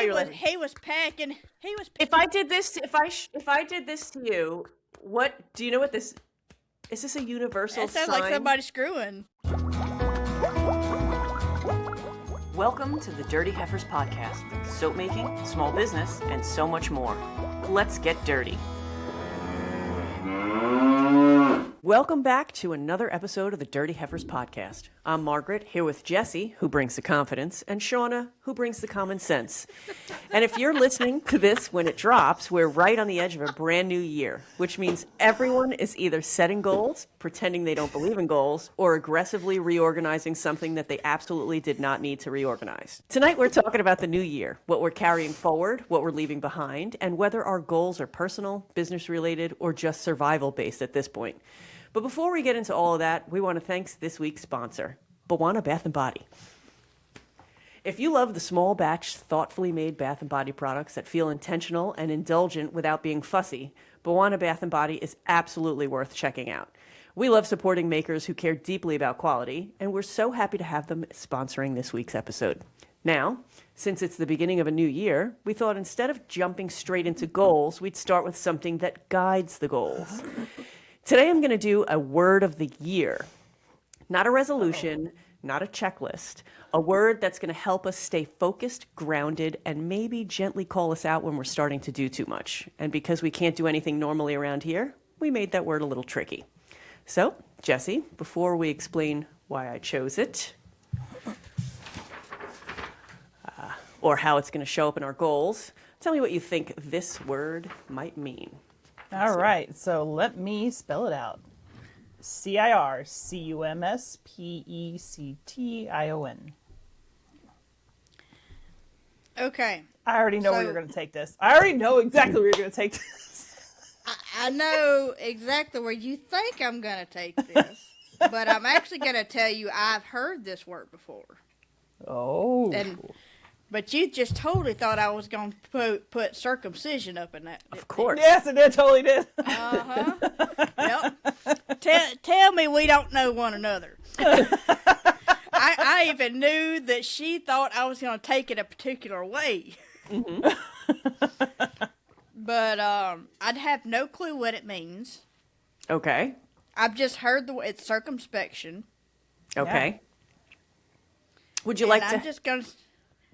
you were laughing. He was packing. If I did this to you, what do you know? What this is? This a universal That sounds sign? like somebody screwing. Welcome to the Dirty Heifers Podcast. Soap making, small business, and so much more. Let's get dirty. Welcome back to another episode of the Dirty Heifers Podcast. I'm Margaret, here with Jesse, who brings the confidence, and Shauna, who brings the common sense. And if you're listening to this when it drops, we're right on the edge of a brand new year, which means everyone is either setting goals, pretending they don't believe in goals, or aggressively reorganizing something that they absolutely did not need to reorganize. Tonight, we're talking about the new year, what we're carrying forward, what we're leaving behind, and whether our goals are personal, business-related, or just survival-based at this point. But before we get into all of that, we want to thank this week's sponsor, Bawana Bath & Body. If you love the small batch, thoughtfully made Bath & Body products that feel intentional and indulgent without being fussy, Bawana Bath & Body is absolutely worth checking out. We love supporting makers who care deeply about quality, and we're so happy to have them sponsoring this week's episode. Now, since it's the beginning of a new year, we thought instead of jumping straight into goals, we'd start with something that guides the goals. Today I'm going to do a word of the year. Not a resolution, not a checklist. A word that's going to help us stay focused, grounded, and maybe gently call us out when we're starting to do too much. And because we can't do anything normally around here, we made that word a little tricky. So, Jesse, before we explain why I chose it, or how it's going to show up in our goals, tell me what you think this word might mean. All right, so let me spell it out. Circumspectation. Okay. I already know where you're going to take this. I already know exactly where you're going to take this. I know exactly where you think I'm going to take this, but I'm actually going to tell you I've heard this word before. Oh. But you just totally thought I was going to put circumcision up in that. Of course. Yes, it totally did. Uh-huh. Yep. Tell me we don't know one another. I even knew that she thought I was going to take it a particular way. Mm-hmm. But I'd have no clue what it means. Okay. I've just heard it's circumspection. Okay. Yeah. Would you like to... I'm just going to...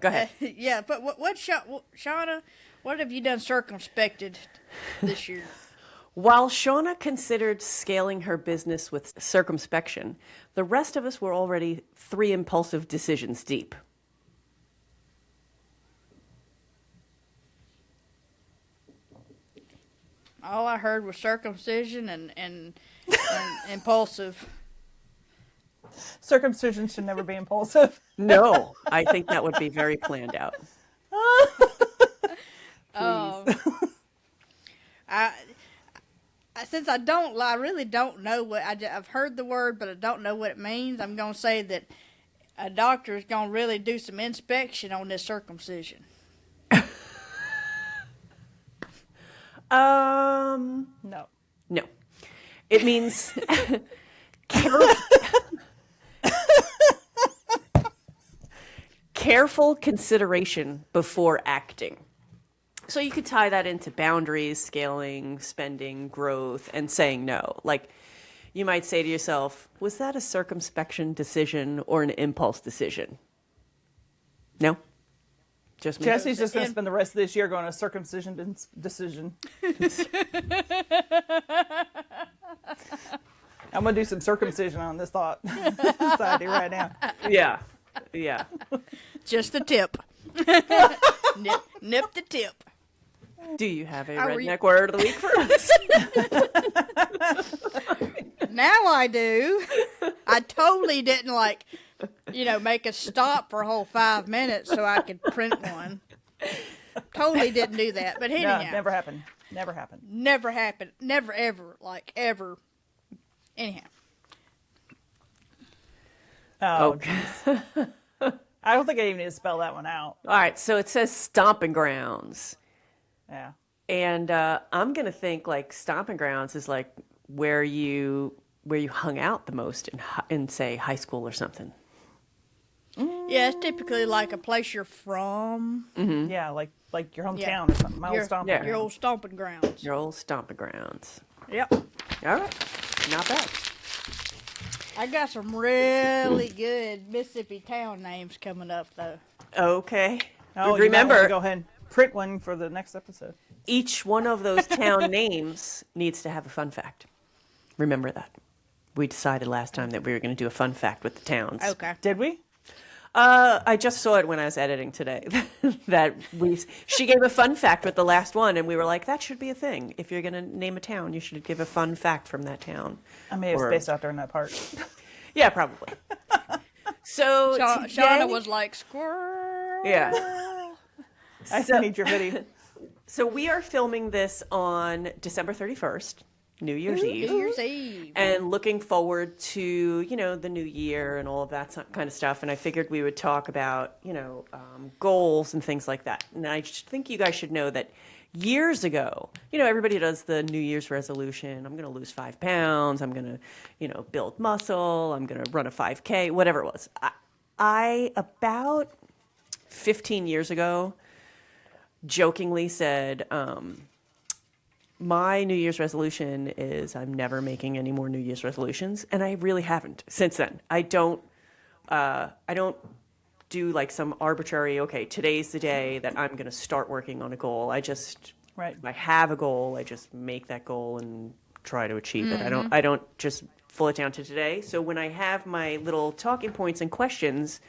Go ahead. Yeah, but Shauna, what have you done circumspected this year? While Shauna considered scaling her business with circumspection, the rest of us were already 3 impulsive decisions deep. All I heard was circumcision and impulsive. Circumcision should never be impulsive. No, I think that would be very planned out. Since I really don't know what I've heard the word, but I don't know what it means. I'm going to say that a doctor is going to really do some inspection on this circumcision. No. It means careful consideration before acting. So you could tie that into boundaries, scaling, spending, growth, and saying no. Like, you might say to yourself, was that a circumspection decision or an impulse decision? No? Just me? Jesse's just going to spend the rest of this year going to circumcision decision. I'm going to do some circumcision on this thought society right now. Yeah. Just the tip. Nip the tip. Do you have a redneck word of the week for us? Now I do. I totally didn't make a stop for a whole 5 minutes so I could print one. Totally didn't do that. But anyhow. No, never happened. Never happened. Never happened. Never ever. Ever. Anyhow. Oh, okay. I don't think I even need to spell that one out. All right, so it says stomping grounds. Yeah. And I'm going to think stomping grounds is where you hung out the most in say high school or something. Yeah, Yeah, it's typically like a place you're from. Yeah, like your hometown or something. My old stomping. Yeah. Your old stomping grounds. Your old stomping grounds. Yep. All right. Not bad. I got some really good Mississippi town names coming up, though. Okay. Oh, Remember, you might wanna go ahead and print one for the next episode. each one of those town names needs to have a fun fact. Remember that. We decided last time that we were going to do a fun fact with the towns. Okay. Did we? I just saw it when I was editing today. She gave a fun fact with the last one, and we were like, that should be a thing. If you're going to name a town, you should give a fun fact from that town. I may have spaced out during that part. Yeah, probably. So Shauna was like, squirrel. Yeah. I still need your video. So we are filming this on December 31st, New Year's Eve. New Year's Eve. And looking forward to, the new year and all of that kind of stuff. And I figured we would talk about, goals and things like that. And I just think you guys should know that years ago, everybody does the New Year's resolution. I'm going to lose 5 pounds. I'm going to, build muscle. I'm going to run a 5K, whatever it was. I about 15 years ago, jokingly said, my New Year's resolution is I'm never making any more New Year's resolutions, and I really haven't since then. I don't do like some arbitrary, okay, today's the day that I'm going to start working on a goal. I just, if I have a goal, I just make that goal and try to achieve it. I don't just pull it down to today. So when I have my little talking points and questions,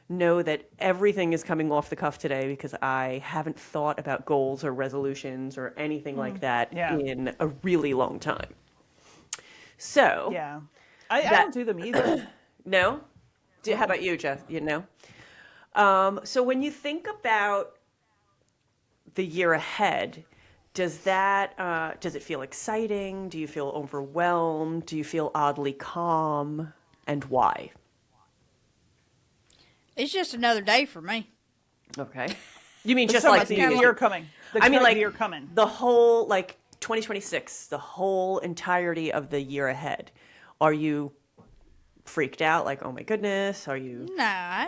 know that everything is coming off the cuff today because I haven't thought about goals or resolutions or anything like that in a really long time. So yeah, I don't do them either. No? How about you, Jeff? So when you think about the year ahead, does it feel exciting? Do you feel overwhelmed? Do you feel oddly calm? And why? It's just another day for me. Okay. You mean just So like the the year coming? Year coming. The whole 2026, the whole entirety of the year ahead. Are you freaked out? Like, oh my goodness, are you? Nah,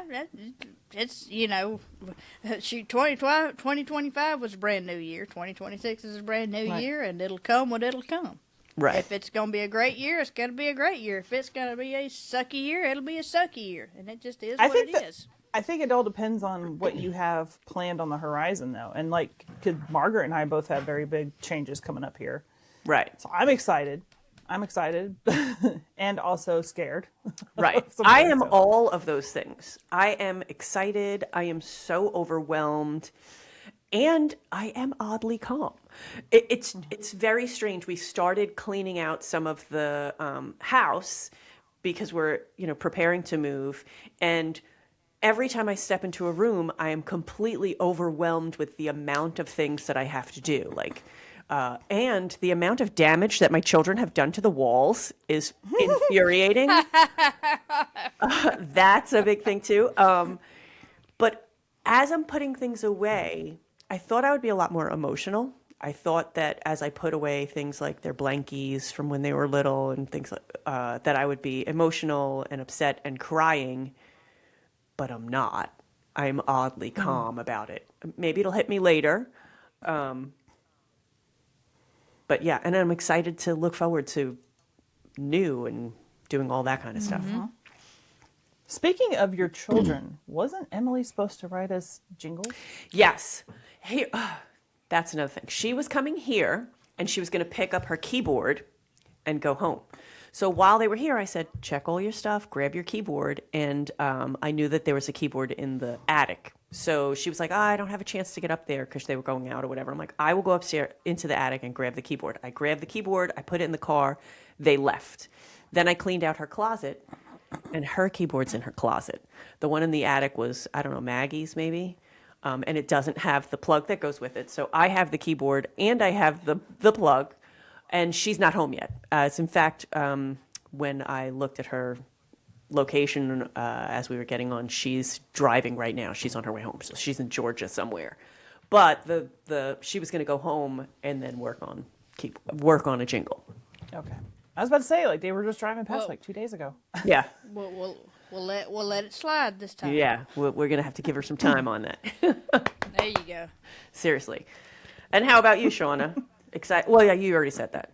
it's 2025 was a brand new year. 2026 is a brand new year, and it'll come when it'll come. Right. If it's going to be a great year, it's going to be a great year. If it's going to be a sucky year, it'll be a sucky year. And it just is what it is. I think it all depends on what you have planned on the horizon, though. And because Margaret and I both have very big changes coming up here. Right. So I'm excited. And also scared. Right. I am all of those things. I am excited. I am so overwhelmed. And I am oddly calm. It's very strange. We started cleaning out some of the house because we're preparing to move, and every time I step into a room, I am completely overwhelmed with the amount of things that I have to do. And the amount of damage that my children have done to the walls is infuriating. That's a big thing too. But as I'm putting things away, I thought I would be a lot more emotional. I thought that as I put away things like their blankies from when they were little and things like that, I would be emotional and upset and crying, but I'm not. I'm oddly calm about it. Maybe it'll hit me later. But yeah, and I'm excited to look forward to new and doing all that kind of stuff. Speaking of your children, wasn't Emily supposed to write us jingles? Yes. Here, that's another thing. She was coming here, and she was going to pick up her keyboard and go home. So while they were here, I said, check all your stuff, grab your keyboard. And I knew that there was a keyboard in the attic. So she was like, I don't have a chance to get up there because they were going out or whatever. I'm like, I will go upstairs into the attic and grab the keyboard. I grabbed the keyboard. I put it in the car. They left. Then I cleaned out her closet, and her keyboard's in her closet. The one in the attic was, I don't know, Maggie's maybe. And it doesn't have the plug that goes with it. So I have the keyboard and I have the plug, and she's not home yet. It's in fact, when I looked at her location as we were getting on, she's driving right now. She's on her way home. So she's in Georgia somewhere. But she was going to go home and then work on a jingle. Okay. I was about to say, they were just driving past 2 days ago. Yeah. Well, We'll let it slide this time. Yeah, we're going to have to give her some time on that. There you go. Seriously. And how about you, Shauna? Excited? Well, yeah, you already said that.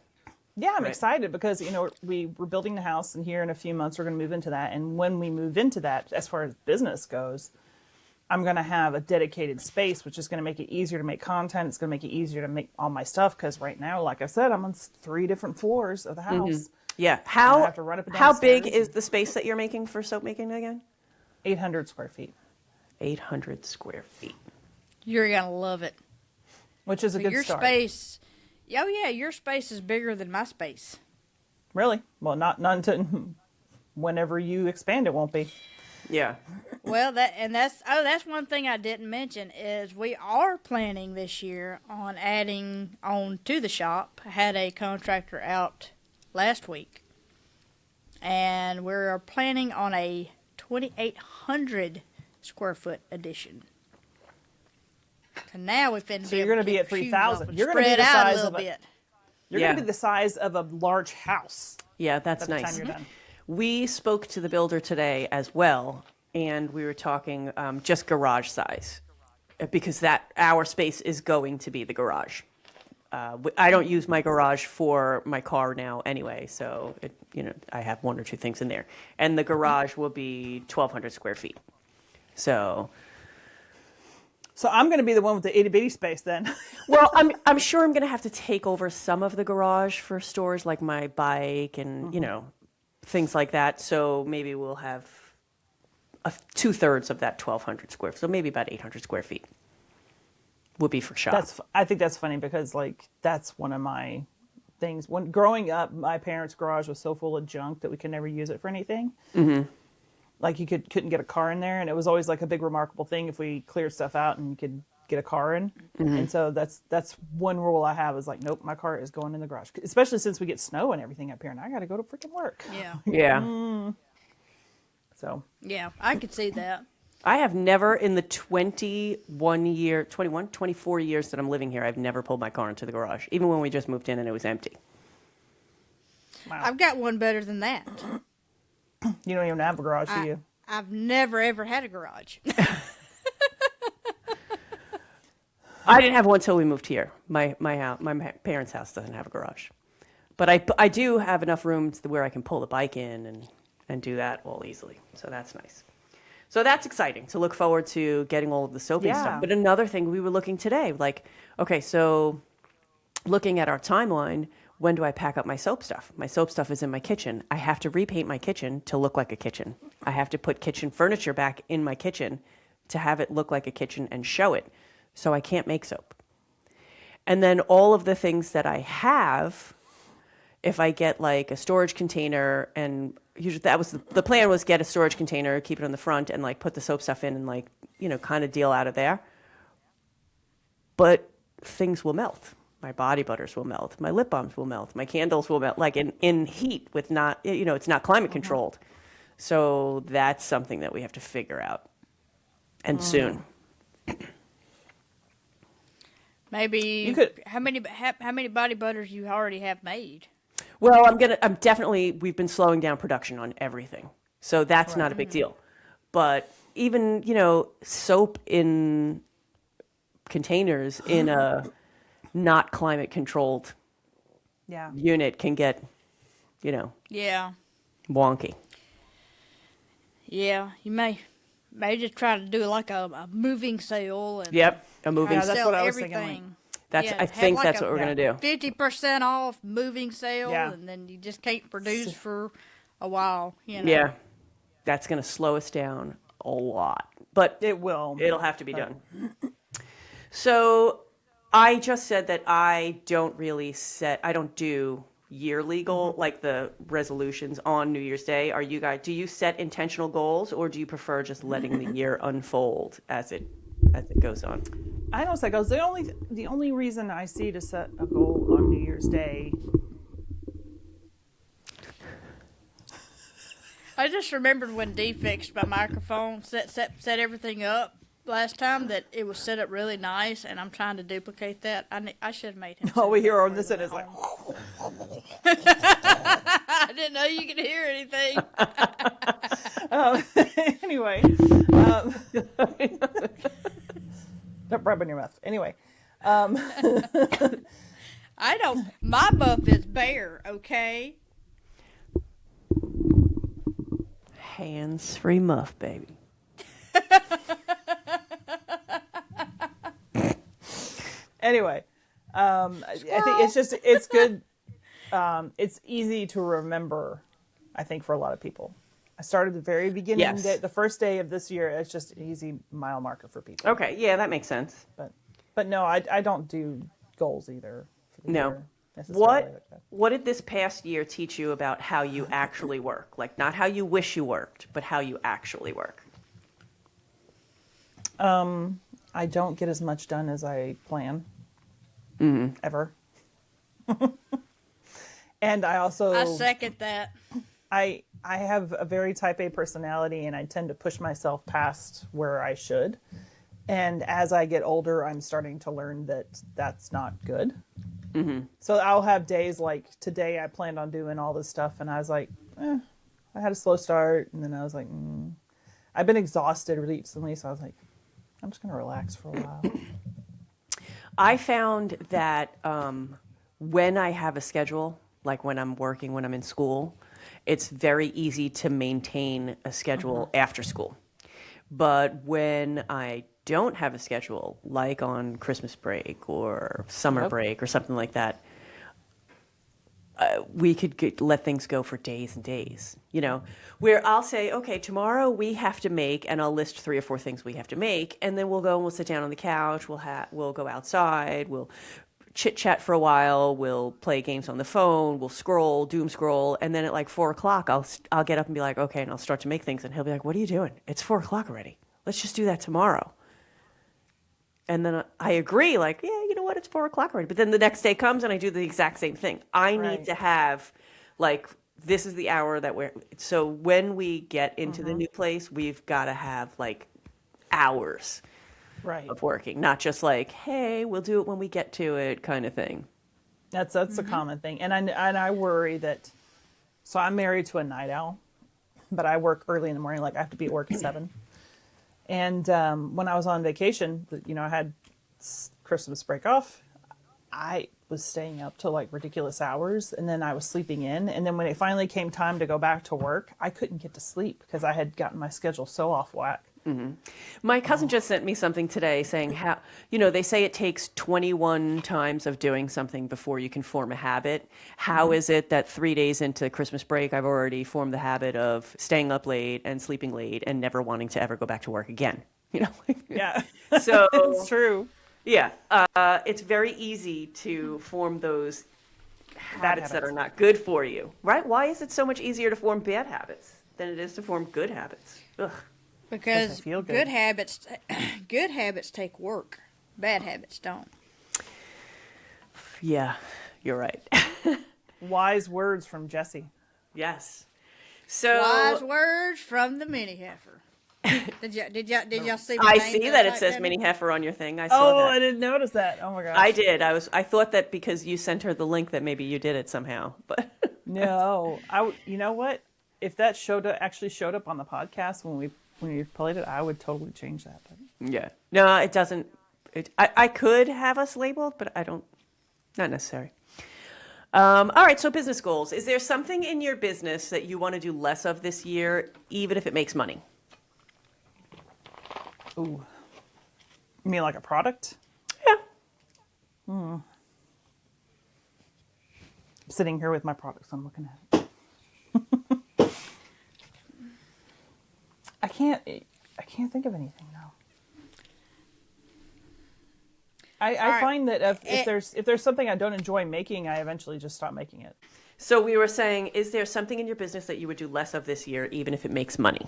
Yeah, I'm Right. excited because, we're building the house, and here in a few months we're going to move into that. And when we move into that, as far as business goes, I'm going to have a dedicated space, which is going to make it easier to make content. It's going to make it easier to make all my stuff because right now, like I said, I'm on 3 different floors of the house. Yeah. I How have to run up and down how the big stairs is the space that you're making for soap making again? 800 square feet, 800 square feet. You're gonna love it. which is a good Your start. space. Oh yeah, your space is bigger than my space. Really? Well, not until whenever you expand, it won't be. Yeah. Well, that's one thing I didn't mention is we are planning this year on adding on to the shop. I had a contractor out last week, and we're planning on a 2,800 square foot addition. So now we've been. So you're going to be at 3,000. You're going to be spread the out a size little of a. bit. You're Yeah. going to be the size of a large house. Yeah, that's By the nice. time you're done. We spoke to the builder today as well, and we were talking just garage size because our space is going to be the garage. I don't use my garage for my car now anyway, so I have 1 or 2 things in there, and the garage will be 1,200 square feet. So I'm going to be the one with the itty bitty space then. well, I'm sure I'm going to have to take over some of the garage for stores like my bike and things like that. So maybe we'll have 2/3 of that 1,200 square. So maybe about 800 square feet would be for shop. I think that's funny because that's one of my things. When growing up, my parents' garage was so full of junk that we could never use it for anything. Mm-hmm. Like you couldn't get a car in there, and it was always like a big remarkable thing if we cleared stuff out and you could get a car in. Mm-hmm. And so that's one rule I have is like, nope, my car is going in the garage. Especially since we get snow and everything up here, and I got to go to freaking work. Yeah. Yeah. So Yeah, I could see that. I have never in the 24 years that I'm living here, I've never pulled my car into the garage, even when we just moved in and it was empty. wow. I've got one better than that. You don't even have a garage, do you? I've never ever had a garage. I didn't have one until we moved here. My house, my parents' house doesn't have a garage, but I do have enough room where I can pull the bike in and do that all easily. So that's nice. So that's exciting to look forward to getting all of the soaping Yeah. stuff. But another thing we were looking today, like, okay, so looking at our timeline, when do I pack up my soap stuff? My soap stuff is in my kitchen. I have to repaint my kitchen to look like a kitchen. I have to put kitchen furniture back in my kitchen to have it look like a kitchen and show it. So I can't make soap. And then all of the things that I have, if I get like a storage container, and usually that was the plan was get a storage container, keep it on the front, and like put the soap stuff in and like, kind of deal out of there. But things will melt. My body butters will melt. My lip balms will melt. My candles will melt, like in heat with not, it's not climate controlled. So that's something that we have to figure out, and soon. Maybe You could- how many body butters you already have made? Well, we've been slowing down production on everything. So that's not a big deal. But even, soap in containers in a not climate controlled Yeah. unit can get, Yeah. wonky. Yeah, you may just try to do like a moving sale and Yep, a moving. Yeah, that's sell what I was everything. thinking, That's. Yeah, I have think like that's a- what we're gonna do. 50% off moving sale, Yeah. and then you just can't produce for a while. Yeah, that's gonna slow us down a lot, but It will. it'll have to be done. So I just said that I don't do yearly goal, like the resolutions on New Year's Day. Do you set intentional goals, or do you prefer just letting the year unfold as it goes on? I don't set goals. The only reason I see to set a goal on New Year's Day. I just remembered when Dee fixed my microphone, set everything up last time, that it was set up really nice, and I'm trying to duplicate that. I should have made him. All we set it hear up on this before end we is went like. home. I didn't know you could hear anything. Anyway, don't rub in your mouth. Anyway, I don't. My muff is bare. Okay. Hands-free muff, baby. Anyway, I think it's good. It's easy to remember, I think, for a lot of people. I started the very beginning, Yes. the first day of this year. It's just an easy mile marker for people. Okay, yeah, that makes sense. But no, I don't do goals either. For the No. year necessarily. What did this past year teach you about how you actually work? Like, not how you wish you worked, but how you actually work. I don't get as much done as I plan. Ever. And I also... I second that. I have a very type A personality, and I tend to push myself past where I should. And as I get older, I'm starting to learn that that's not good. So I'll have days like today I planned on doing all this stuff, and I was like, I had a slow start, and then I was like, I've been exhausted recently, so I was like, I'm just going to relax for a while. I found that when I have a schedule, like when I'm working, when I'm in school, it's very easy to maintain a schedule after school. But when I don't have a schedule, like on Christmas break or summer break or something like that, we could let things go for days and days, you know, where I'll say, okay, tomorrow we have to make, and I'll list 3 or 4 things we have to make, and then we'll go and we'll sit down on the couch, we'll go outside, we'll chit chat for a while, we'll play games on the phone, we'll doom scroll, and then at like 4 o'clock, I'll get up and be like, okay, and I'll start to make things, and he'll be like, what are you doing? It's 4 o'clock already. Let's just do that tomorrow. And then I agree, like, yeah, you know what, it's 4 o'clock already. But then the next day comes and I do the exact same thing. I need to have, like, this is the hour that so when we get into the new place, we've got to have, like, hours of working. Not just like, hey, we'll do it when we get to it kind of thing. That's a common thing. And I worry that, so I'm married to a night owl, but I work early in the morning, like I have to be at work at 7. And when I was on vacation, you know, I had Christmas break off. I was staying up till like ridiculous hours, and then I was sleeping in. And then when it finally came time to go back to work, I couldn't get to sleep because I had gotten my schedule so off whack. My cousin just sent me something today saying how, you know, they say it takes 21 times of doing something before you can form a habit. How is it that 3 days into Christmas break, I've already formed the habit of staying up late and sleeping late and never wanting to ever go back to work again? You know? Yeah. So It's true. Yeah. It's very easy to form those habits that are not good for you, right? Why is it so much easier to form bad habits than it is to form good habits? Ugh. Because feel good. good habits take work. Bad habits don't. Yeah, you're right. Wise words from Jesse. Yes. So Wise words from the Mini Heifer. Did y'all see? I see that it says Mini Heifer on your thing. I saw that. I didn't notice that. Oh my gosh. I did. I thought that because you sent her the link that maybe you did it somehow. But No, you know what? If that actually showed up on the podcast when you played it, I would totally change that. But... yeah, no, it doesn't. I could have us labeled, but I don't. Not necessary. All right. So business goals. Is there something in your business that you want to do less of this year, even if it makes money? Ooh, you mean like a product? Yeah. I'm sitting here with my products. I'm looking at it. I can't think of anything now. I find that if there's something I don't enjoy making, I eventually just stop making it. So we were saying, is there something in your business that you would do less of this year, even if it makes money?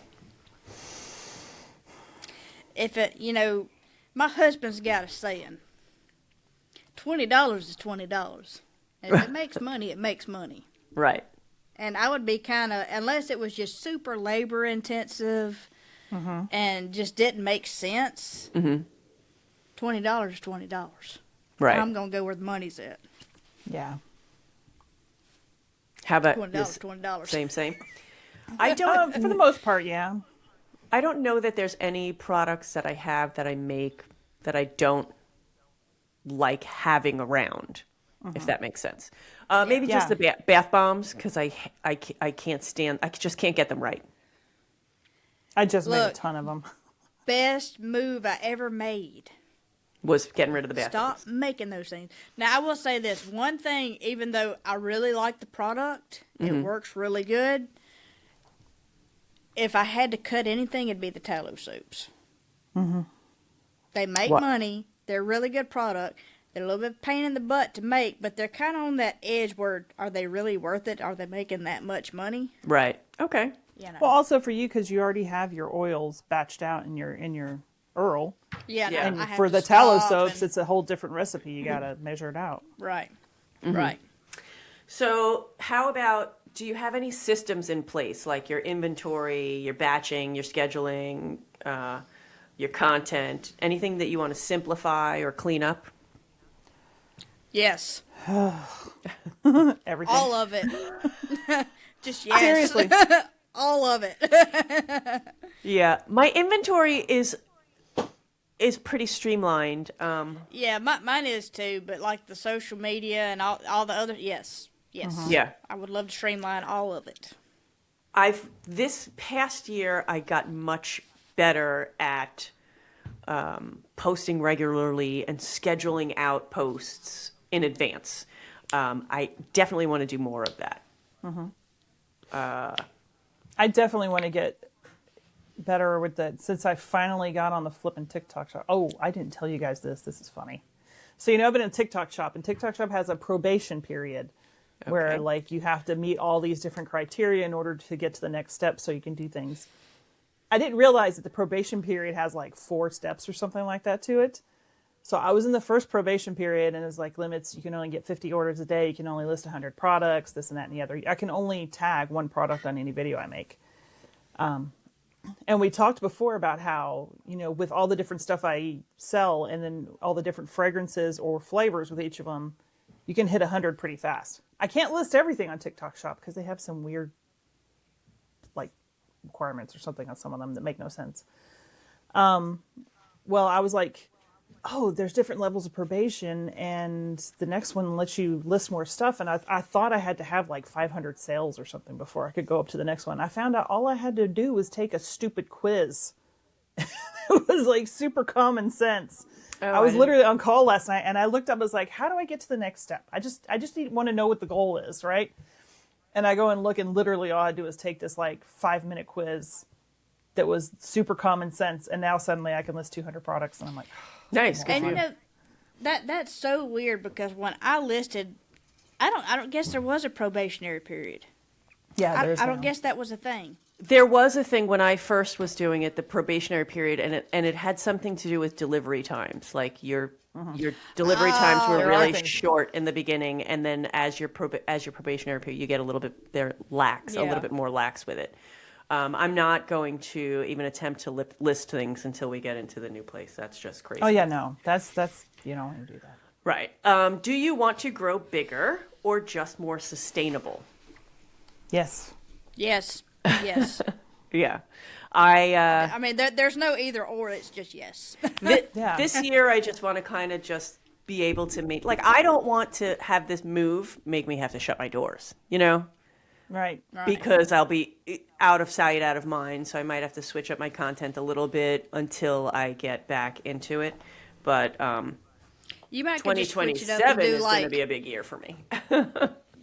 If it, you know, my husband's got a saying, $20 is $20. And if it makes money, it makes money. Right. And I would be kind of, unless it was just super labor intensive and just didn't make sense, $20 is $20. Right. I'm going to go where the money's at. Yeah. How about $20, $20. Same. I don't, For the most part, yeah. I don't know that there's any products that I have that I make that I don't like having around, if that makes sense. Maybe just the bath bombs, because I can't stand, I just can't get them right. I just made a ton of them. Best move I ever made Was getting rid of the bath bombs. Stop making those things. Now, I will say this. One thing, even though I really like the product, it works really good, if I had to cut anything, it'd be the tallow soaps. Mm-hmm. They make money. They're a really good product. They're a little bit pain in the butt to make, but they're kind of on that edge where, are they really worth it? Are they making that much money? Right. Okay. You know. Well, also for you, because you already have your oils batched out in your Earl. Yeah. No, And I have for to the tallow stop soaps, and- it's a whole different recipe. You got to measure it out. Right. Right. So how about, do you have any systems in place, like your inventory, your batching, your scheduling, your content, anything that you want to simplify or clean up? Yes. Everything. All of it. Just yes. Seriously. All of it. Yeah. My inventory is pretty streamlined. Yeah, mine is too, but like the social media and all the other, yes. Yeah. I would love to streamline all of it. This past year, I got much better at posting regularly and scheduling out posts in advance. I definitely want to do more of that. I definitely want to get better with that since I finally got on the flipping TikTok shop. Oh, I didn't tell you guys this. This is funny. So, I've been in TikTok shop, and TikTok shop has a probation period where, like, you have to meet all these different criteria in order to get to the next step so you can do things. I didn't realize that the probation period has, like, 4 steps or something like that to it. So I was in the first probation period, and it was like limits. You can only get 50 orders a day. You can only list 100 products, this and that and the other. I can only tag 1 product on any video I make. And we talked before about how, with all the different stuff I sell and then all the different fragrances or flavors with each of them, you can hit 100 pretty fast. I can't list everything on TikTok Shop because they have some weird, like, requirements or something on some of them that make no sense. Well, I was like, oh, there's different levels of probation, and the next one lets you list more stuff. And I thought I had to have like 500 sales or something before I could go up to the next one. I found out all I had to do was take a stupid quiz. It was like super common sense. Oh, I was literally on call last night, and I looked up, I was like, how do I get to the next step? I just want to know what the goal is, right? And I go and look, and literally all I do is take this like 5-minute quiz that was super common sense, and now suddenly I can list 200 products, and I'm like, nice. And that's so weird because when I listed, I don't guess there was a probationary period. Yeah, I don't guess that was a thing. There was a thing when I first was doing it, the probationary period, and it had something to do with delivery times. Like your delivery times were really short in the beginning, and then as your probationary period, you get a little bit a little bit more lax with it. I'm not going to even attempt to list things until we get into the new place. That's just crazy. Oh yeah, no, that's you don't want to do that. Right. Do you want to grow bigger or just more sustainable? Yes. Yes. Yeah. I mean, there's no either or. It's just yes. This year, I just want to kind of just be able to make, like, I don't want to have this move make me have to shut my doors, Right. Because I'll be out of sight, out of mind. So I might have to switch up my content a little bit until I get back into it. But you might 2027 is going to be a big year for me.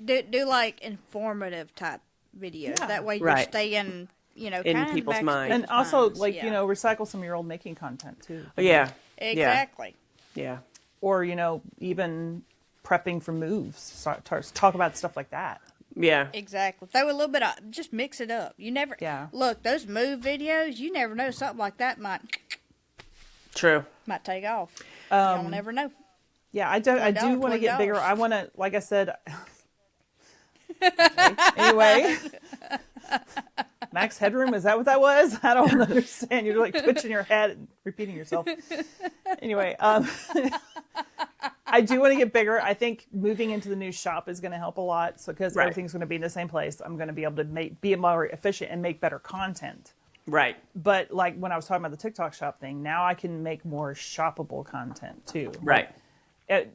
do like informative type videos. Yeah. That way you're staying, in people's minds. And also, recycle some of your old making content too. Yeah. Exactly. Yeah. Or, even prepping for moves. Talk about stuff like that. Yeah. Exactly. Throw a little bit of, just mix it up. You never, look, those move videos, you never know, something like that might take off. You don't never know. Yeah, I do want to get bigger. I want to, like I said, anyway, max headroom, is that what that was? I don't understand. You're like twitching your head and repeating yourself. Anyway, I I do want to get bigger. I think moving into the new shop is going to help a lot. So because Right. everything's going to be in the same place, I'm going to be able to be more efficient and make better content. Right. But like when I was talking about the TikTok shop thing, now I can make more shoppable content too. Right.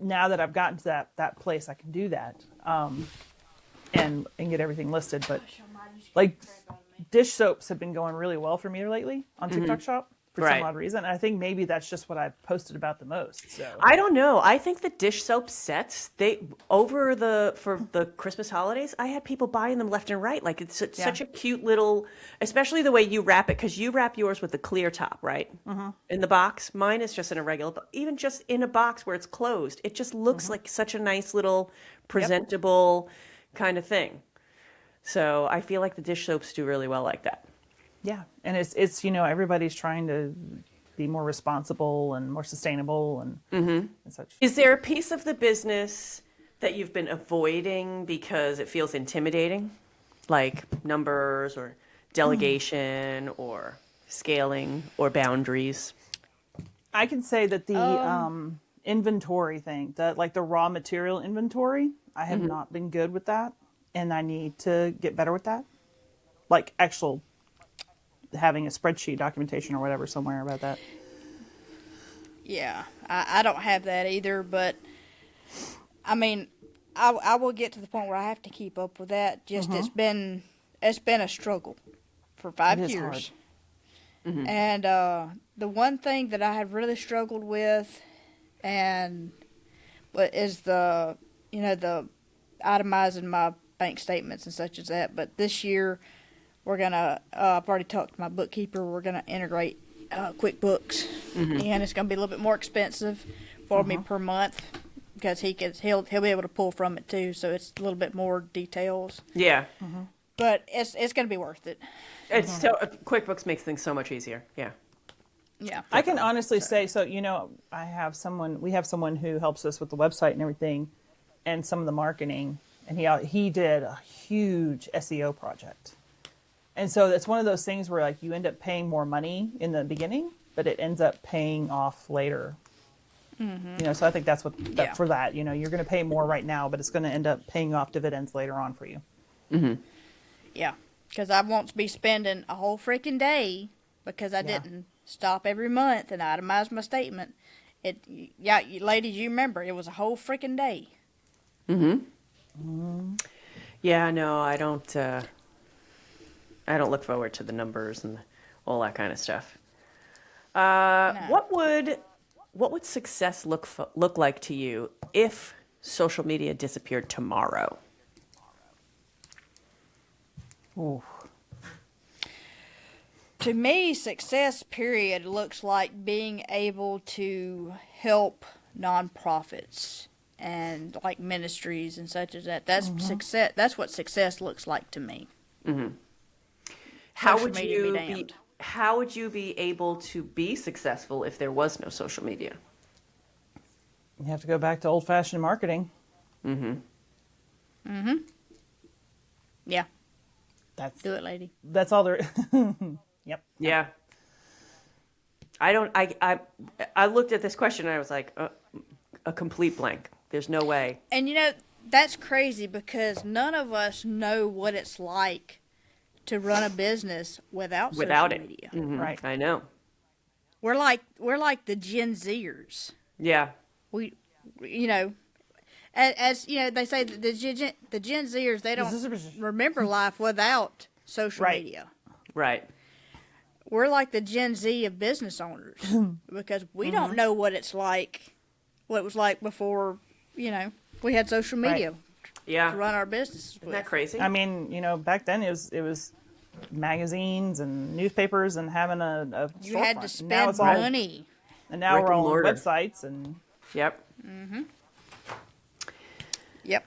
Now that I've gotten to that place, I can do that and get everything listed. But like dish soaps have been going really well for me lately on TikTok shop for Right. some odd reason. And I think maybe that's just what I posted about the most. So I don't know. I think the dish soap sets, for the Christmas holidays, I had people buying them left and right. Like it's such a cute little, especially the way you wrap it, because you wrap yours with the clear top, right? In the box. Mine is just in a regular, but even just in a box where it's closed, it just looks like such a nice little presentable kind of thing. So I feel like the dish soaps do really well like that. yeah, and it's everybody's trying to be more responsible and more sustainable and such. Is there a piece of the business that you've been avoiding because it feels intimidating? Like numbers or delegation or scaling or boundaries? I can say that the inventory thing, like the raw material inventory, I have not been good with that, and I need to get better with that. Like actual having a spreadsheet documentation or whatever somewhere about that. Yeah, I don't have that either, but I mean, I will get to the point where I have to keep up with that. Just it's been a struggle for 5 It is years. hard. And the one thing that I have really struggled with, is the itemizing my bank statements and such as that. But this year, we're gonna. I've already talked to my bookkeeper. We're gonna integrate QuickBooks, and it's gonna be a little bit more expensive for me per month because he'll be able to pull from it too. So it's a little bit more details. Yeah. But it's gonna be worth it. It's so QuickBooks makes things so much easier. Yeah. Yeah. I can honestly say, we have someone who helps us with the website and everything and some of the marketing, and he did a huge SEO project. And so it's one of those things where like you end up paying more money in the beginning, but it ends up paying off later. So I think that's for that, you're going to pay more right now, but it's going to end up paying off dividends later on for you. Yeah. Because I won't be spending a whole freaking day because I didn't stop every month and itemize my statement. Ladies, you remember, it was a whole freaking day. Yeah, no, I don't look forward to the numbers and all that kind of stuff. What would success look like to you if social media disappeared tomorrow? Ooh. To me, success, period, looks like being able to help nonprofits and like ministries and such as that. That's success. That's what success looks like to me. How Social would media you be be? damned. How would you be able to be successful if there was no social media? You have to go back to old-fashioned marketing. Yeah, That's do it, lady. that's all there. Yep. Yeah. I looked at this question and I was like, a complete blank. There's no way. And that's crazy because none of us know what it's like to run a business without social media. Right. I know. We're like the Gen Zers. Yeah. We, as they say, the Gen Zers, they don't remember life without social media. Right. We're like the Gen Z of business owners because we don't know what it was like before, we had social media Yeah. to run our businesses Isn't with. that crazy? I mean, back then it was magazines and newspapers and having a You had to storefront. And now spend it's all- money. And now Brick we're and all on mortar. websites and Yep. Yep.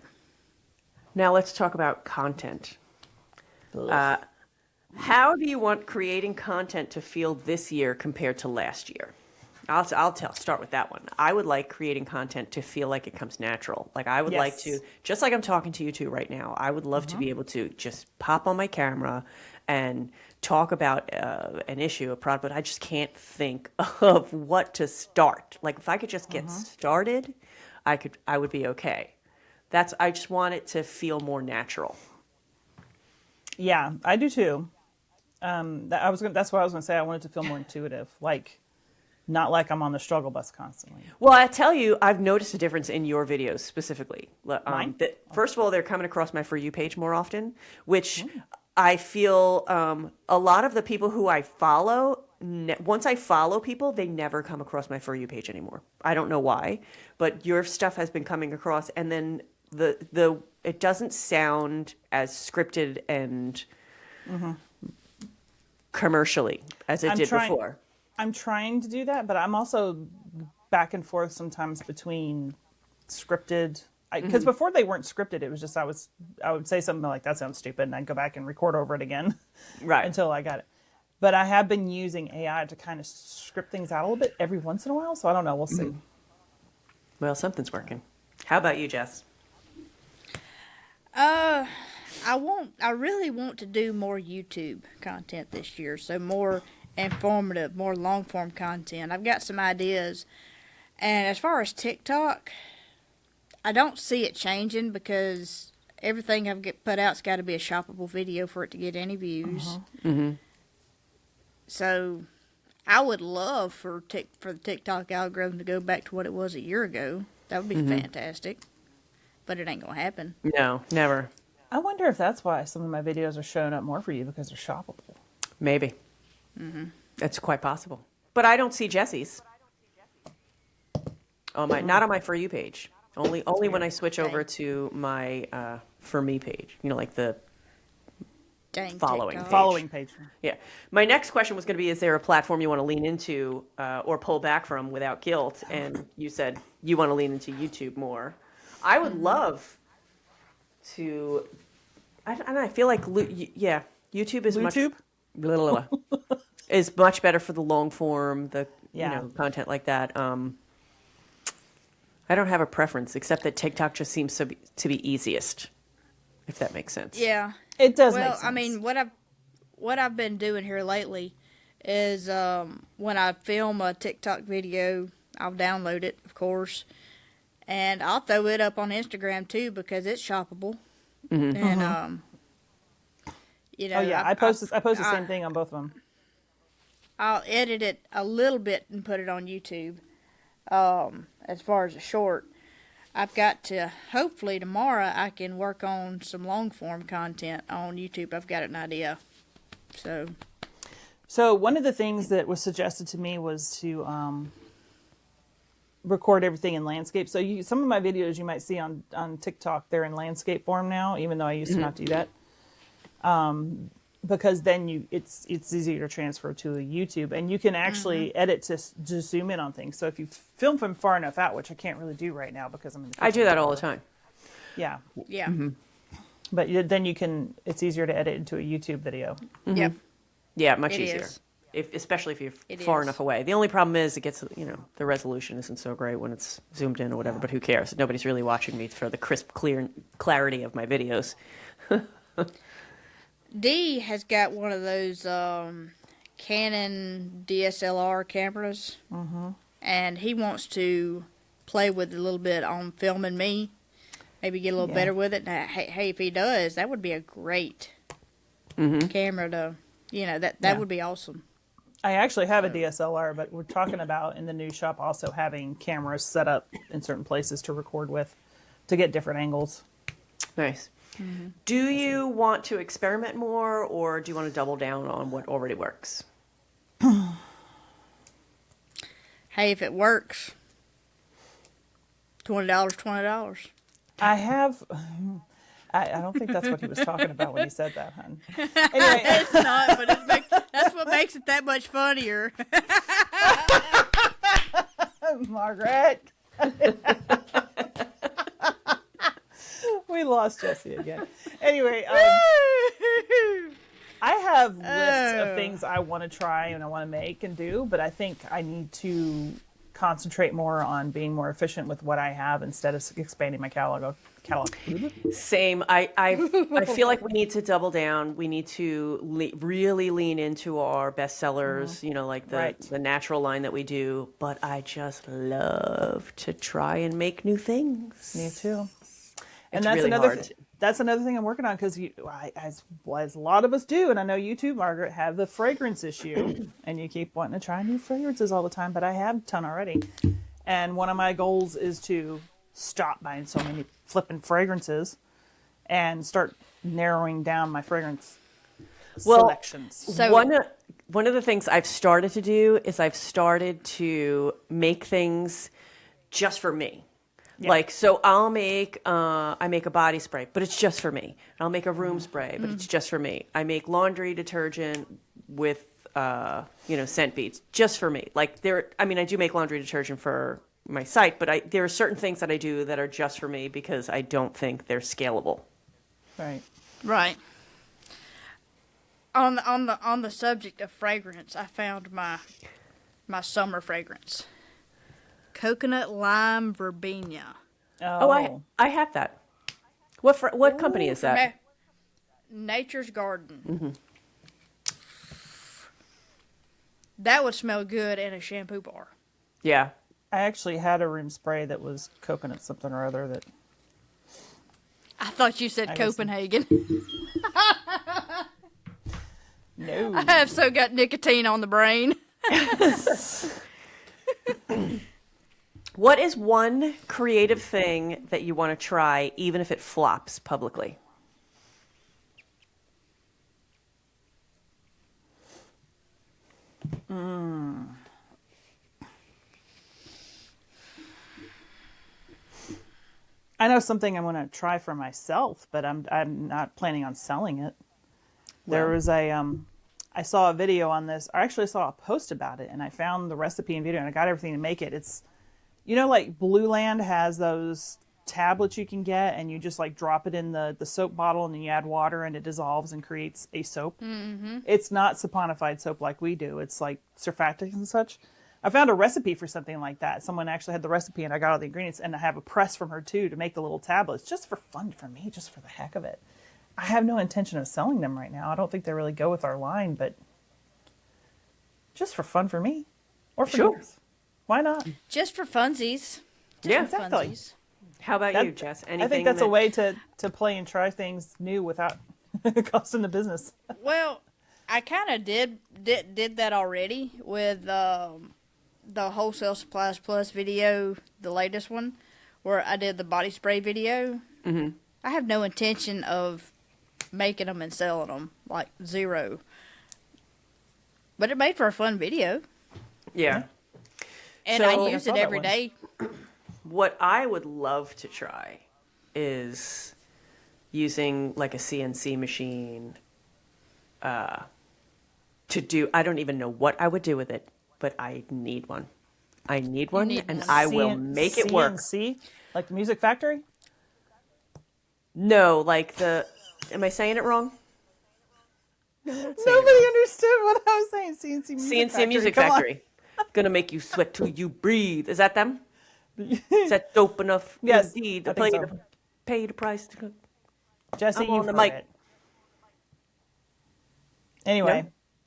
Now let's talk about content. How do you want creating content to feel this year compared to last year? Start with that one. I would like creating content to feel like it comes natural. Like I would like to, just like I'm talking to you two right now, I would love to be able to just pop on my camera and talk about an issue, a product, but I just can't think of what to start. Like if I could just get started, I would be okay. I just want it to feel more natural. Yeah, I do too. That's what I was gonna say. I want it to feel more intuitive, like not like I'm on the struggle bus constantly. Well, I tell you, I've noticed a difference in your videos specifically. Mine? First of all, they're coming across my For You page more often, which I feel a lot of the people who I follow, once I follow people, they never come across my For You page anymore. I don't know why, but your stuff has been coming across, and then it doesn't sound as scripted and commercially as it did before. I'm trying to do that, but I'm also back and forth sometimes between scripted. Because before they weren't scripted, it was just I would say something like that sounds stupid, and I'd go back and record over it again, right, until I got it. But I have been using AI to kind of script things out a little bit every once in a while, so I don't know. We'll see. Well, something's working. How about you, Jess? I really want to do more YouTube content this year, so more informative, more long form content. I've got some ideas, and as far as TikTok, I don't see it changing because everything I've put out's got to be a shoppable video for it to get any views. So I would love for the TikTok algorithm to go back to what it was a year ago. That would be fantastic. But it ain't going to happen. No, never. I wonder if that's why some of my videos are showing up more for you, because they're shoppable. Maybe. That's quite possible. But I don't see Jesse's. Not on my For You page. Only when I switch over to my For Me page. You know, like the following page. Yeah. My next question was going to be, is there a platform you want to lean into or pull back from without guilt? And you said you want to lean into YouTube more. I would love to. I don't know. I feel like YouTube is is much better for the long form, content like that. I don't have a preference, except that TikTok just seems to be easiest, if that makes sense. Yeah, it does. Make sense. I mean, what I've been doing here lately is when I film a TikTok video, I'll download it, of course, and I'll throw it up on Instagram too because it's shoppable. And I post the same thing on both of them. I'll edit it a little bit and put it on YouTube. As far as a short, I've got to, hopefully tomorrow I can work on some long form content on YouTube. I've got an idea. So one of the things that was suggested to me was to record everything in landscape. So some of my videos you might see on TikTok, they're in landscape form now, even though I used to not do that. Because then it's easier to transfer to a YouTube, and you can actually edit to zoom in on things. So if you film from far enough out, which I can't really do right now because I'm in the kitchen. I do that all the time. Yeah. Yeah. But then it's easier to edit into a YouTube video. Yep. Yeah, much easier. Especially if you're far enough away. The only problem is it gets, the resolution isn't so great when it's zoomed in or whatever, but who cares? Nobody's really watching me for the crisp, clear clarity of my videos. D has got one of those Canon DSLR cameras, and he wants to play with it a little bit on filming me, maybe get a little better with it. Now, hey, if he does, that would be a great camera to, that would be awesome. I actually have a DSLR, but we're talking about in the new shop also having cameras set up in certain places to record with to get different angles. Nice. Do you want to experiment more, or do you want to double down on what already works? Hey, if it works, $20, $20. I have. I don't think that's what he was talking about when he said that, hon. Anyway, it's not, but that's what makes it that much funnier. Margaret. We lost Jesse again. Anyway, I have lists of things I want to try and I want to make and do, but I think I need to concentrate more on being more efficient with what I have instead of expanding my catalog. Same. I feel like we need to double down. We need to really lean into our bestsellers, like the natural line that we do. But I just love to try and make new things. Me too. And It's that's really another hard. that's another thing I'm working on because as a lot of us do, and I know you too, Margaret, have the fragrance issue, and you keep wanting to try new fragrances all the time. But I have a ton already, and one of my goals is to stop buying so many flipping fragrances and start narrowing down my fragrance selections. So One of the things I've started to do is I've started to make things just for me. Yeah. Like, so I make a body spray, but it's just for me. And I'll make a room spray, but it's just for me. I make laundry detergent with, scent beads, just for me. Like I do make laundry detergent for my site, but there are certain things that I do that are just for me because I don't think they're scalable. Right. On the subject of fragrance, I found my summer fragrance. Coconut lime verbena. Oh, I have that. What company is that? Nature's Garden. Mm-hmm. That would smell good in a shampoo bar. Yeah. I actually had a room spray that was coconut something or other that. I thought you said Copenhagen. No. I have so got nicotine on the brain. What is one creative thing that you want to try, even if it flops publicly? I know something I'm going to try for myself, but I'm not planning on selling it. There was I saw a video on this. I actually saw a post about it, and I found the recipe and video, and I got everything to make it. It's, like Blue Land has those tablets you can get, and you just like drop it in the soap bottle, and then you add water, and it dissolves and creates a soap. Mm-hmm. It's not saponified soap like we do. It's like surfactants and such. I found a recipe for something like that. Someone actually had the recipe, and I got all the ingredients, and I have a press from her too to make the little tablets, just for fun for me, just for the heck of it. I have no intention of selling them right now. I don't think they really go with our line, but just for fun for me, or for yours. Why not? Just for funsies. Yeah, exactly. Funsies. How about you, Jess? Anything I think that's a way to play and try things new without costing the business. Well, I kind of did that already with the Wholesale Supplies Plus video, the latest one, where I did the body spray video. Mm-hmm. I have no intention of making them and selling them, like zero. But it made for a fun video. Yeah. And So- I use it every day. What I would love to try is using like a CNC machine to do, I don't even know what I would do with it, but I need one. I need one, need and one. I will make it work. CNC? Like the Music Factory? No, like am I saying it wrong? No, I'm not saying it Nobody wrong. understood what I was saying. CNC Music CNC Factory. Music Come on. Factory. Gonna make you sweat till you breathe. Is that them? Is that dope enough? Yes, Indeed. I To think so. pay the price to go. Jesse, I'm on you've the heard mic. it. Anyway,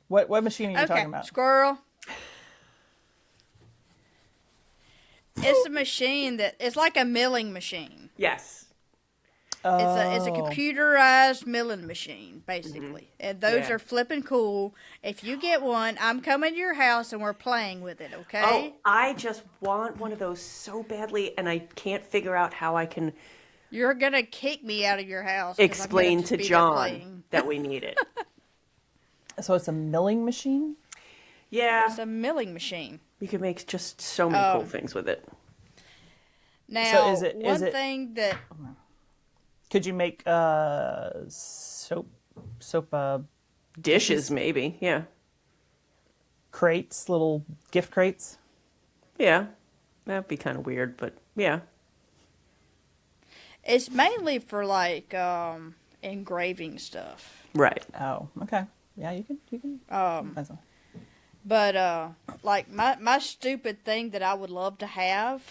No? what machine are you Okay, talking about? squirrel. It's a machine it's like a milling machine. Yes. It's a computerized milling machine, basically. And those Yeah. are flipping cool. If you get one, I'm coming to your house and we're playing with it, okay? Oh, I just want one of those so badly, and I can't figure out how I can You're going to kick me out of your house. 'cause I'm gonna explain just to be there John playing. that we need it. So it's a milling machine? Yeah. It's a milling machine. You can make just so many cool things with it. Now, is it- one thing that... Could you make soap Dishes, maybe. Yeah. crates, little gift crates? Yeah. That'd be kind of weird, but yeah. It's mainly for, like, engraving stuff. Right. Oh, okay. Yeah, you can. Um, That's all. But like my stupid thing that I would love to have,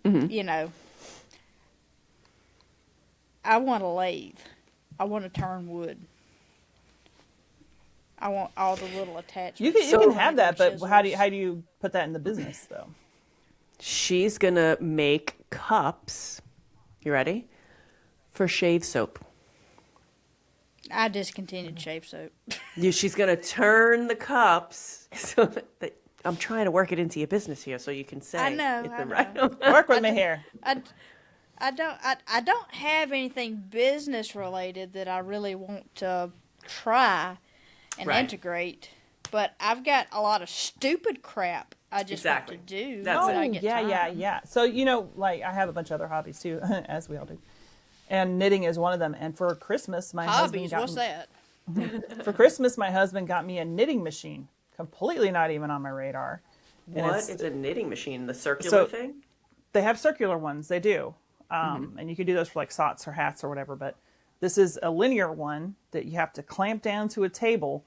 you know, I want a lathe. I want to turn wood. I want all the little attachments. You can have that, but how do you put that in the business though? She's gonna make cups. You ready? For shave soap. I discontinued shave soap. She's gonna turn the cups so that I'm trying to work it into your business here, so you can say I know. right. Work with me here. I don't have anything business related that I really want to try and integrate, but I've got a lot of stupid crap I just want to do. That's when I get time. Yeah. So, like I have a bunch of other hobbies too, as we all do. And knitting is one of them. And for Christmas, my husband got what's that? For Christmas, my husband got me a knitting machine. Completely not even on my radar. What is a knitting machine? The circular thing? They have circular ones. They do. And you can do those for like socks or hats or whatever. But this is a linear one that you have to clamp down to a table,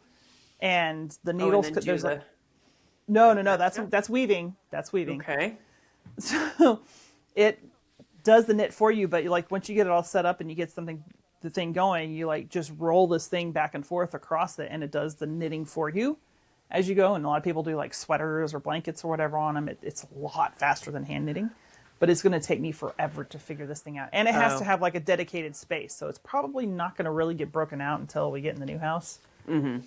and the needles. No. That's weaving. That's weaving. Okay. So it does the knit for you, but like once you get it all set up and you get the thing going, you like just roll this thing back and forth across it, and it does the knitting for you as you go. And a lot of people do like sweaters or blankets or whatever on them. It's a lot faster than hand knitting, but it's going to take me forever to figure this thing out. And it has to have like a dedicated space, so it's probably not going to really get broken out until we get in the new house. Mm-hmm.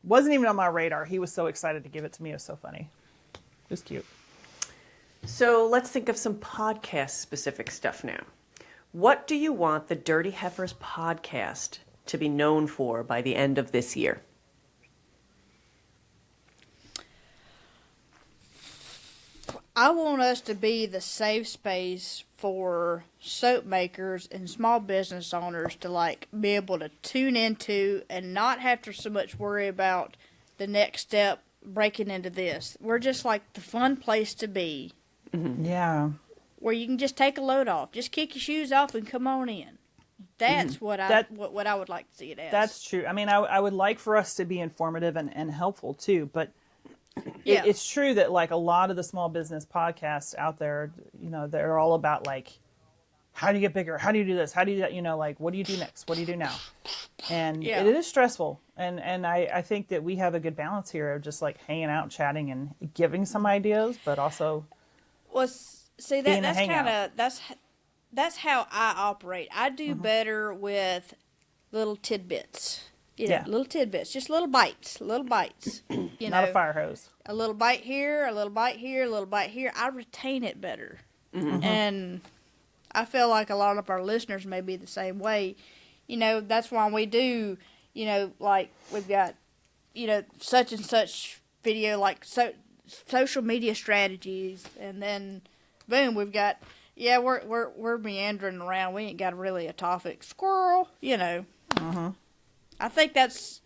Wasn't even on my radar. He was so excited to give it to me. It was so funny. It was cute. So let's think of some podcast-specific stuff now. What do you want the Dirty Heifers podcast to be known for by the end of this year? I want us to be the safe space for soap makers and small business owners to like be able to tune into and not have to so much worry about the next step breaking into this. We're just like the fun place to be. Mm-hmm. Yeah. Where you can just take a load off, just kick your shoes off and come on in. That's what I would like to see it as. That's true. I mean, I would like for us to be informative and helpful too, but it's true that like a lot of the small business podcasts out there, they're all about like, how do you get bigger? How do you do this? How do you, like, what do you do next? What do you do now? And it is stressful. And I think that we have a good balance here of just like hanging out, chatting, and giving some ideas, but also. Well, see, that's kind of, that's how I operate. I do better with little tidbits. Little tidbits, just little bites. Not a fire hose. A little bite here, a little bite here, a little bite here. I retain it better. Mm-hmm. And I feel like a lot of our listeners may be the same way. That's why we do, like we've got, such and such video, like social media strategies. And then, boom, we've got, we're meandering around. We ain't got really a topic. Squirrel, Mm-hmm. I think that's.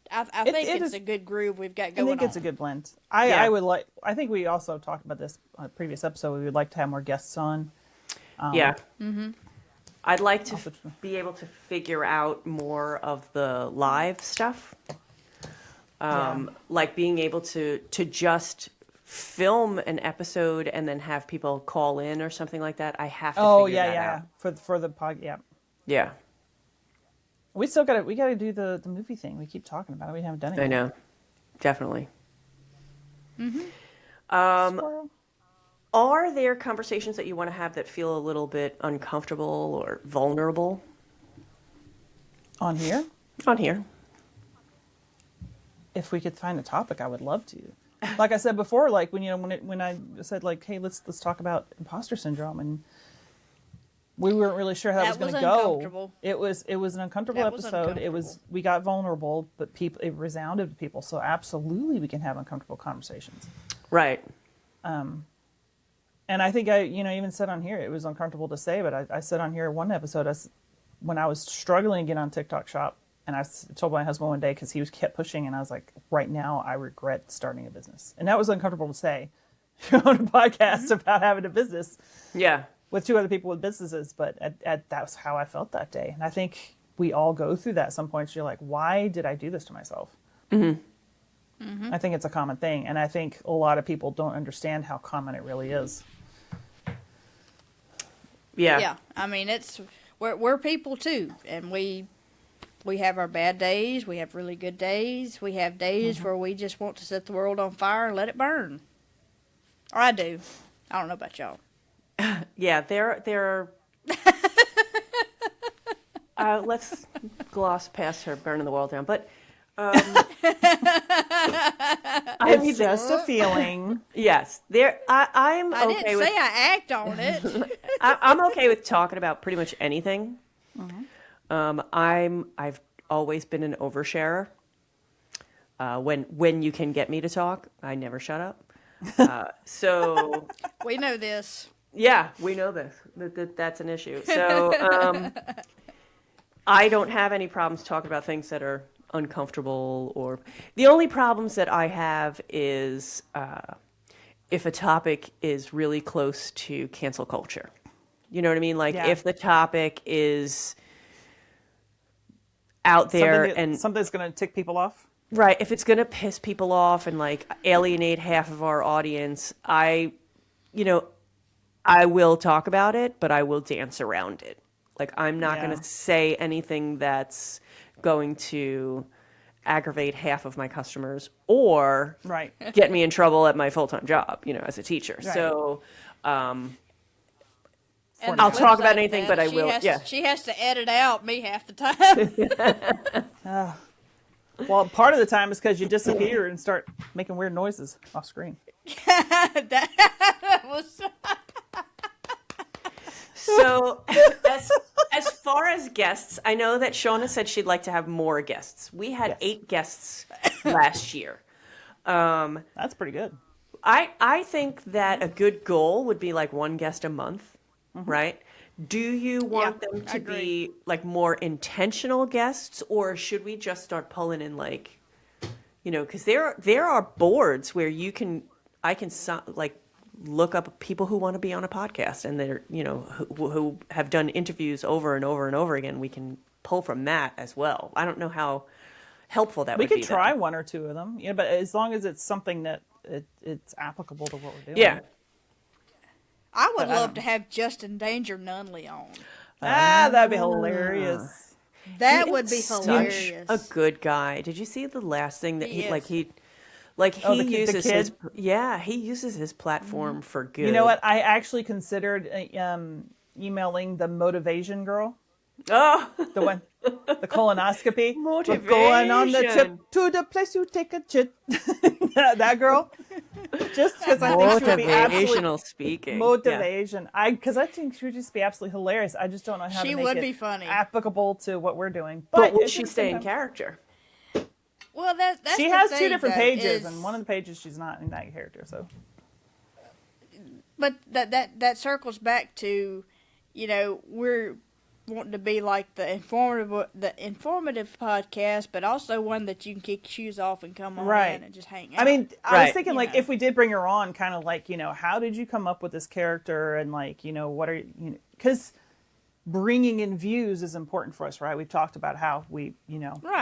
I think it's a good groove we've got going on. I think it's a good blend. I think we also talked about this on a previous episode. We would like to have more guests on. I'd like to be able to figure out more of the live stuff. Like being able to just film an episode and then have people call in or something like that. I have to figure that out. For the pod, Yeah. We still got to do the movie thing. We keep talking about it. We haven't done it yet. I know. Definitely. Mm-hmm. Are there conversations that you want to have that feel a little bit uncomfortable or vulnerable? On here? On here. If we could find a topic, I would love to. Like I said before, like when I said like, hey, let's talk about imposter syndrome, and we weren't really sure how that was going to go. It was an uncomfortable episode. We got vulnerable, but it resounded to people. So absolutely, we can have uncomfortable conversations. Right. And I think I even said on here, it was uncomfortable to say, but I said on here one episode, when I was struggling to get on TikTok Shop, and I told my husband one day because he kept pushing, and I was like, right now I regret starting a business, and that was uncomfortable to say on a podcast about having a business. Yeah. With two other people with businesses, but that's how I felt that day. And I think we all go through that at some points. You're like, why did I do this to myself? Mm-hmm. I think it's a common thing, and I think a lot of people don't understand how common it really is. Yeah. Yeah. I mean, we're people too, and we have our bad days. We have really good days. We have days where we just want to set the world on fire and let it burn. Or I do. I don't know about y'all. Yeah, there are. Let's gloss past her burning the world down, but It's just a feeling. yes, I'm I okay didn't with. say I act on it. I'm okay with talking about pretty much anything. I've always been an oversharer. When you can get me to talk, I never shut up. So We know this. yeah, we know this. That's an issue. So I don't have any problems talking about things that are uncomfortable, or the only problems that I have is if a topic is really close to cancel culture. You know what I mean? Like if the topic is out there Something's going to tick people off. Right, if it's going to piss people off and like alienate half of our audience, I will talk about it, but I will dance around it. Like I'm not going to say anything that's going to aggravate half of my customers or get me in trouble at my full-time job, as a teacher. Right. So And I'll talk about anything, but I will. She has to edit out me half the time. Well, part of the time is because you disappear and start making weird noises off screen. that was... So, as far as guests, I know that Shauna said she'd like to have more guests. We had 8 guests last year. That's pretty good. I think that a good goal would be like 1 guest a month, right? Do you want them to be like more intentional guests, or should we just start pulling in like, because there are boards where I can like look up people who want to be on a podcast, and they're who have done interviews over and over and over again. We can pull from that as well. I don't know how helpful that would be. We could try 1 or 2 of them, but as long as it's something that it's applicable to what we're doing. Yeah. I would love to have Justin Danger Nunley on. That'd be hilarious. That would be hilarious. A good guy. Did you see the last thing that he uses his platform for good. You know what? I actually considered emailing the Motivation girl. Oh, the one, the colonoscopy. Motivation. We're going on the trip to the place you take a shit. that girl. Just because I think she would be motivational speaking. Motivation. Because I think she would just be absolutely hilarious. I just don't know how to make it funny. applicable to what we're doing. But will she stay in character? Well, that's she the has thing, 2 different though, pages, and one of the pages she's not in that character. So, but that circles back to, we're wanting to be like the informative podcast, but also one that you can kick shoes off and come on in and just hang out. I mean, I was thinking like if we did bring her on, kind of like how did you come up with this character, and like what are because bringing in views is important for us, right? We've talked about how we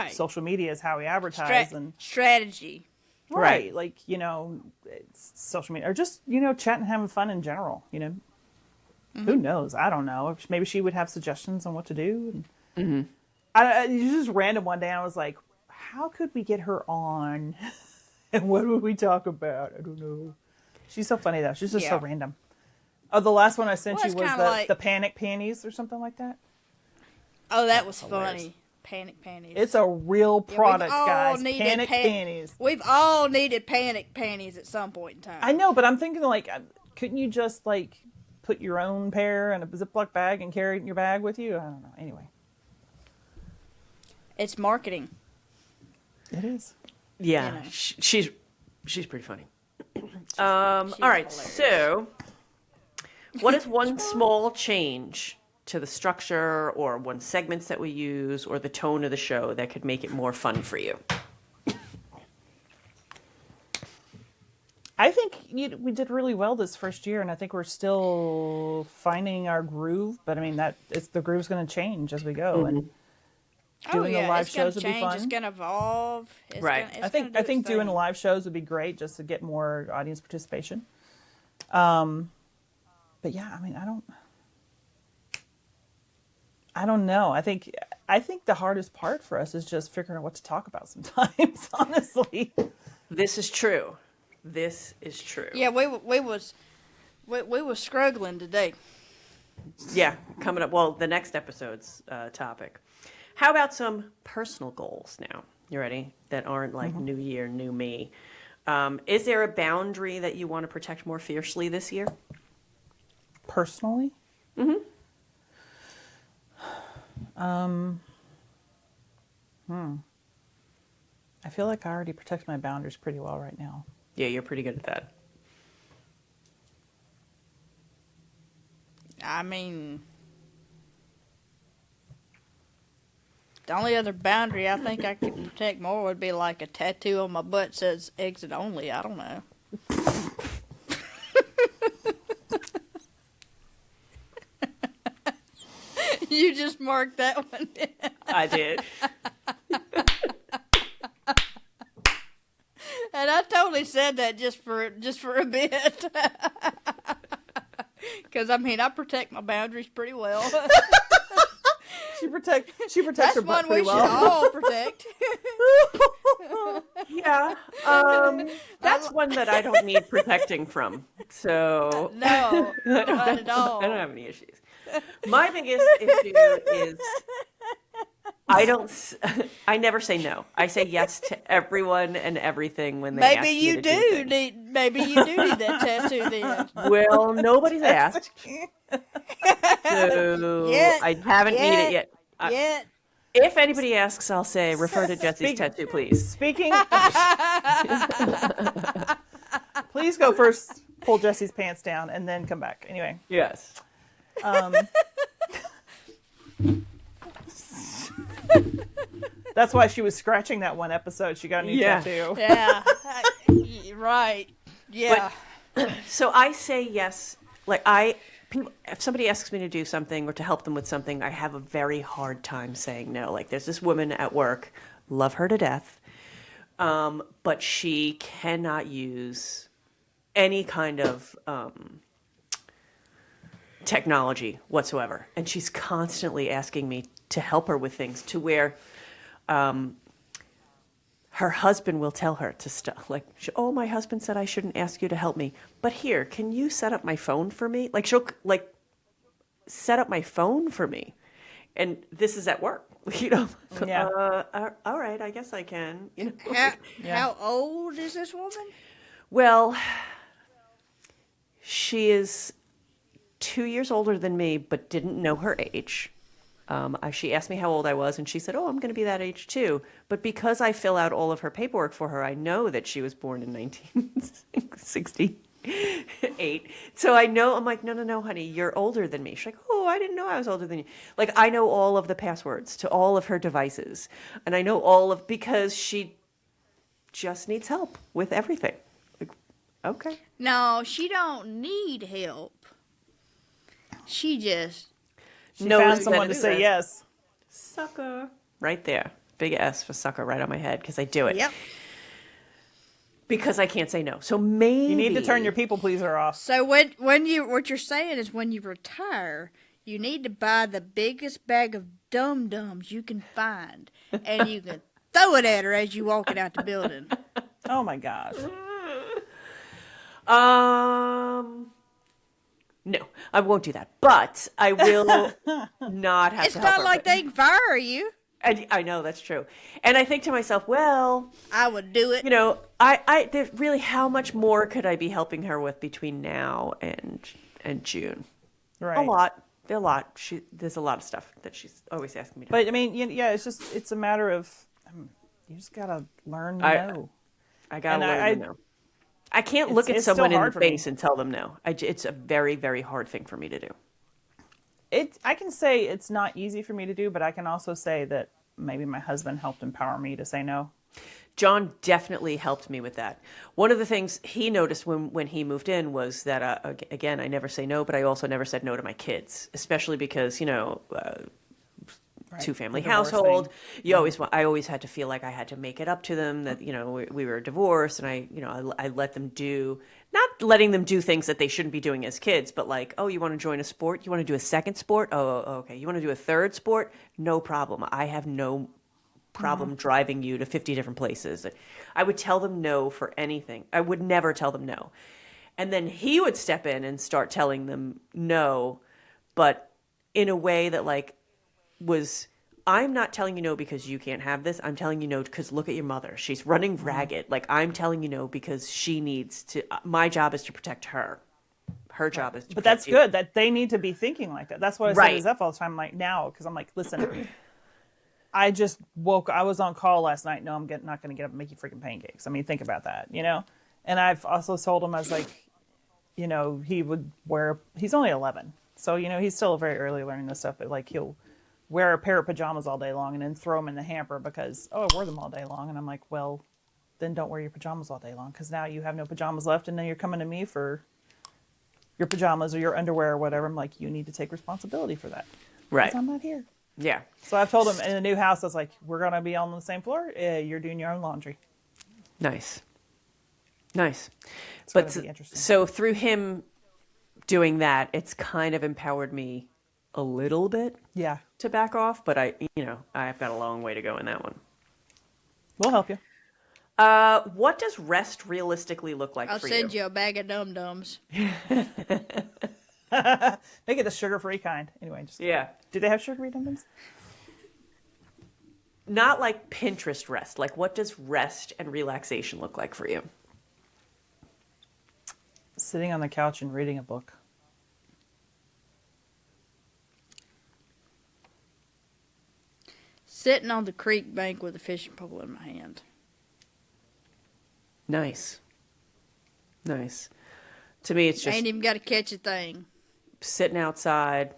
social media is how we advertise and strategy, right? Like it's social media or just chatting, having fun in general. Who knows? I don't know. Maybe she would have suggestions on what to do. And it was just random one day. And I was like, how could we get her on? And what would we talk about? I don't know. She's so funny, though. She's just so random. Oh, the last one I sent you was the panic panties or something like that. Oh, that was funny. Panic panties. It's a real product, guys. Panic panties. We've all needed panic panties at some point in time. I know, but I'm thinking like, couldn't you just like put your own pair in a Ziploc bag and carry it in your bag with you? I don't know. Anyway. It's marketing. It is. Yeah. She's pretty funny. All right. Hilarious. So what is one small change to the structure or one segments that we use or the tone of the show that could make it more fun for you? I think we did really well this first year, and I think we're still finding our groove. But I mean, the groove's going to change as we go. And doing the live it's gonna shows would be change. fun. It's gonna evolve. Right. It's I think gonna do its doing thing. live shows would be great just to get more audience participation. But yeah, I mean, I don't know. I think the hardest part for us is just figuring out what to talk about sometimes, honestly. This is true. This is true. Yeah, we was struggling today. Yeah, coming up. Well, the next episode's topic. How about some personal goals now? You ready? That aren't like new year, new me. Is there a boundary that you want to protect more fiercely this year? Personally? I feel like I already protect my boundaries pretty well right now. Yeah, you're pretty good at that. I mean, the only other boundary I think I could protect more would be like a tattoo on my butt says exit only. I don't know. You just marked that one down. I did. And I totally said that just for a bit. Because, I mean, I protect my boundaries pretty well. She protects That's her butt one we pretty should well. all protect. Yeah. That's one that I don't need protecting from. So No, not at all. I don't have any issues. My biggest issue is I never say no. I say yes to everyone and everything when they ask Maybe me you to do things. maybe you do need that tattoo then. Well, nobody's asked. So Yet. I haven't made it yet. Yet. If anybody asks, I'll say refer to Jesse's tattoo, please. Speaking, please go first. Pull Jesse's pants down and then come back. Anyway, Yes. that's why she was scratching that one episode. She got a new tattoo. Yeah. Right. Yeah. So I say yes. Like if somebody asks me to do something or to help them with something, I have a very hard time saying no. Like there's this woman at work, love her to death, but she cannot use any kind of technology whatsoever. And she's constantly asking me to help her with things to where her husband will tell her to stop. Like, oh, my husband said I shouldn't ask you to help me. But here, can you set up my phone for me? Like, she'll set up my phone for me. And this is at work, Yeah. All right, I guess I can. How old is this woman? Well, she is 2 years older than me, but didn't know her age. She asked me how old I was, and she said, oh, I'm going to be that age too. But because I fill out all of her paperwork for her, I know that she was born in 1968. So I know, I'm like, no, honey, you're older than me. She's like, oh, I didn't know I was older than you. Like, I know all of the passwords to all of her devices. And I know because she just needs help with everything. Like, okay. No, she don't need help. She just... She knows found that someone to it say is. yes. Sucker. Right there. Big S for sucker right on my head because I do it. Yep. Because I can't say no. So maybe You need to turn your people pleaser off. So what you're saying is when you retire, you need to buy the biggest bag of dum-dums you can find, and you can throw it at her as you walking out the building. Oh my gosh. No, I won't do that. But I will not have It's to help not her. like they can fire you. I know that's true. And I think to myself, well, I would do it. there's really how much more could I be helping her with between now and June? Right. A lot. There's a lot of stuff that she's always asking me to. But I mean, yeah, it's a matter of you just gotta learn to know. I gotta And learn to know. I can't look at it's still someone in hard the for me. face and tell them no. It's a very, very hard thing for me to do. I can say it's not easy for me to do, but I can also say that maybe my husband helped empower me to say no. John definitely helped me with that. One of the things he noticed when he moved in was that, again, I never say no, but I also never said no to my kids, especially because, Right. two-family divorce household. thing. I always had to feel like I had to make it up to them that, we were divorced, and I let them not letting them do things that they shouldn't be doing as kids, but like, oh, you want to join a sport? You want to do a second sport? Oh, okay. You want to do a third sport? No problem. I have no problem driving you to 50 different places. I would tell them no for anything. I would never tell them no. And then he would step in and start telling them no, but in a way that like was, I'm not telling you no because you can't have this. I'm telling you no because look at your mother. She's running ragged. Like, I'm telling you no because she needs to, my job is to protect her. Her job is to But protect that's you. good that they need to be thinking like that. That's what I say to Zeph all the time. Like now, because I'm like, listen, I just I was on call last night. No, I'm not going to get up and make you freaking pancakes. I mean, think about that, And I've also told him, I was like, he would he's only 11. So, he's still very early learning this stuff. But like, he'll wear a pair of pajamas all day long and then throw them in the hamper because, I wore them all day long. And I'm like, well, then don't wear your pajamas all day long because now you have no pajamas left. And then you're coming to me for your pajamas or your underwear or whatever. I'm like, you need to take responsibility for that. Right. Because I'm not here. Yeah. So I've told him in the new house, I was like, we're going to be on the same floor. You're doing your own laundry. Nice. It's going to be interesting. So through him doing that, it's kind of empowered me a little bit to back off, but I've got a long way to go in that one. We'll help you. What does rest realistically look like I'll for you? I'll send you a bag of Dum-Dums. Make it the sugar-free kind. Anyway, do they have sugar-free Dum-Dums? Not like Pinterest rest. Like, what does rest and relaxation look like for you? Sitting on the couch and reading a book. Sitting on the creek bank with a fishing pole in my hand. Nice. To me, it's just Ain't even got to catch a thing. sitting outside,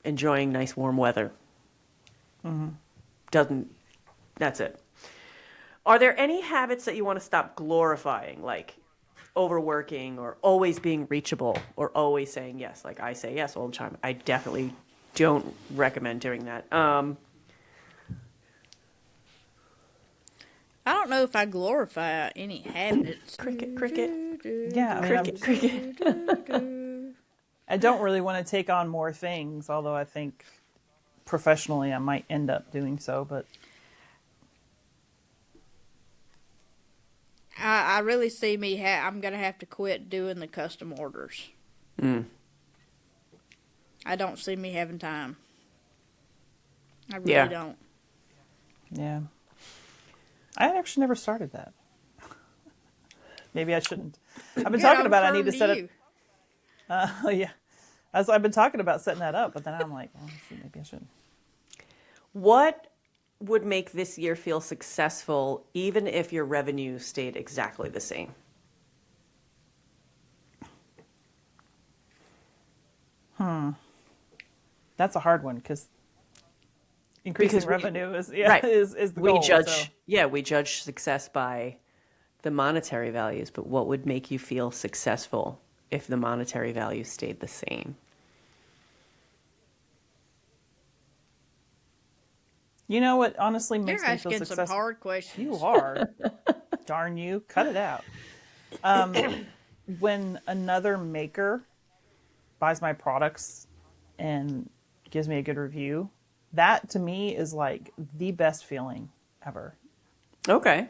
enjoying nice warm weather. That's it. Are there any habits that you want to stop glorifying, like overworking or always being reachable or always saying yes? Like, I say yes all the time. I definitely don't recommend doing that. I don't know if I glorify any habits. Cricket. Yeah, I mean, Cricket. I don't really want to take on more things, although I think professionally I might end up doing so, but I really see me, I'm going to have to quit doing the custom orders. I don't see me having time. I really don't. Yeah. I actually never started that. Maybe I shouldn't. I've been talking about I need to set it. Yeah. I've been talking about setting that up, but then I'm like, well, maybe I shouldn't. What would make this year feel successful even if your revenue stayed exactly the same? That's a hard one because increasing revenue is the goal. We judge success by the monetary values, but what would make you feel successful if the monetary value stayed the same? You know what honestly makes me feel successful? You're asking some hard questions. You are. Darn you. Cut it out. When another maker buys my products and gives me a good review, that to me is like the best feeling ever. Okay.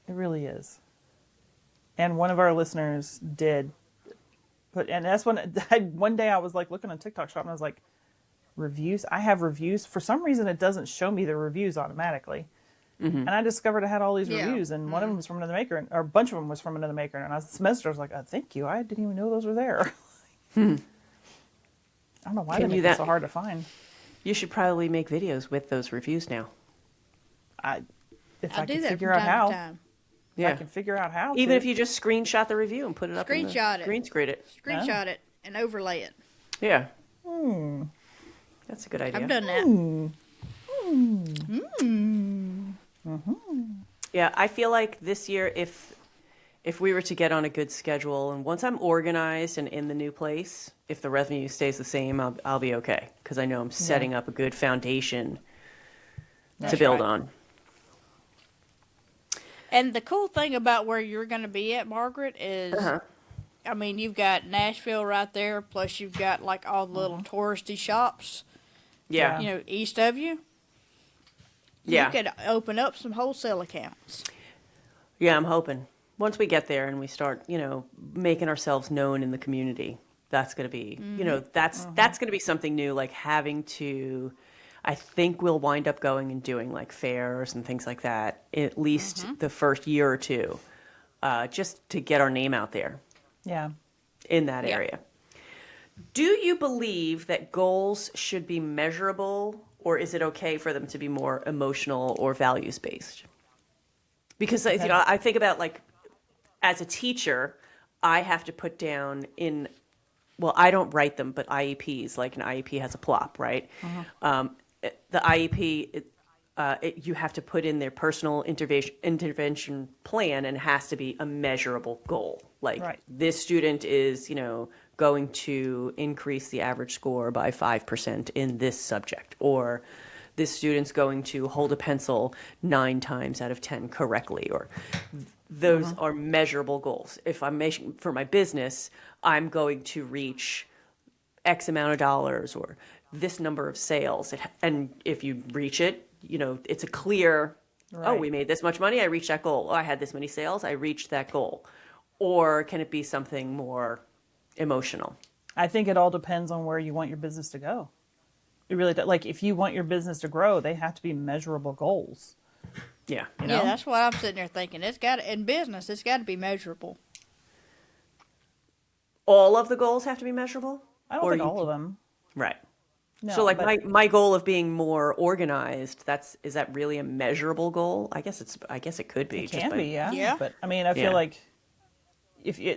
It really is. And one of our listeners did and that's when one day I was like looking on TikTok shop and I was like, reviews? I have reviews. For some reason it doesn't show me the reviews automatically. And I discovered I had all these reviews, and one of them was from another maker, or a bunch of them was from another maker. And I was like, oh, thank you. I didn't even know those were there. I don't know why they make it so hard to find. You should probably make videos with those reviews now. If I can figure out how. Yeah. I can figure out how. Even if you just screenshot the review and put it up. Screenshot it. Green screen it. Screenshot it and overlay it. Yeah. That's a good idea. I've done that. Yeah, I feel like this year, if we were to get on a good schedule, and once I'm organized and in the new place, if the revenue stays the same, I'll be okay, because I know I'm setting up a good foundation to build on. And the cool thing about where you're going to be at, Margaret, is, I mean, you've got Nashville right there, plus you've got like all the little touristy shops. Yeah. You know, east of you. Yeah. You could open up some wholesale accounts. Yeah, I'm hoping. Once we get there and we start, making ourselves known in the community, that's going to be, that's going to be something new, like having to, I think we'll wind up going and doing like fairs and things like that, at least the first year or two, just to get our name out there. Yeah. In that area. Do you believe that goals should be measurable, or is it okay for them to be more emotional or values-based? Because I think about, like, as a teacher, I have to put down I don't write them, but IEPs, like an IEP has a plop, right? The IEP, you have to put in their personal intervention plan, and it has to be a measurable goal. Like, this student is, going to increase the average score by 5% in this subject, or this student's going to hold a pencil 9 times out of 10 correctly, or those are measurable goals. If I'm making for my business, I'm going to reach X amount of dollars or this number of sales. And if you reach it, it's a clear, we made this much money, I reached that goal. Oh, I had this many sales, I reached that goal. Or can it be something more emotional? I think it all depends on where you want your business to go. It really does. Like, if you want your business to grow, they have to be measurable goals. Yeah. Yeah, that's what I'm sitting there thinking. In business, it's got to be measurable. All of the goals have to be measurable? I don't think all of them. Right. No, so, like, my goal of being more organized, is that really a measurable goal? I guess it could be. It can be, yeah. But I mean, I feel like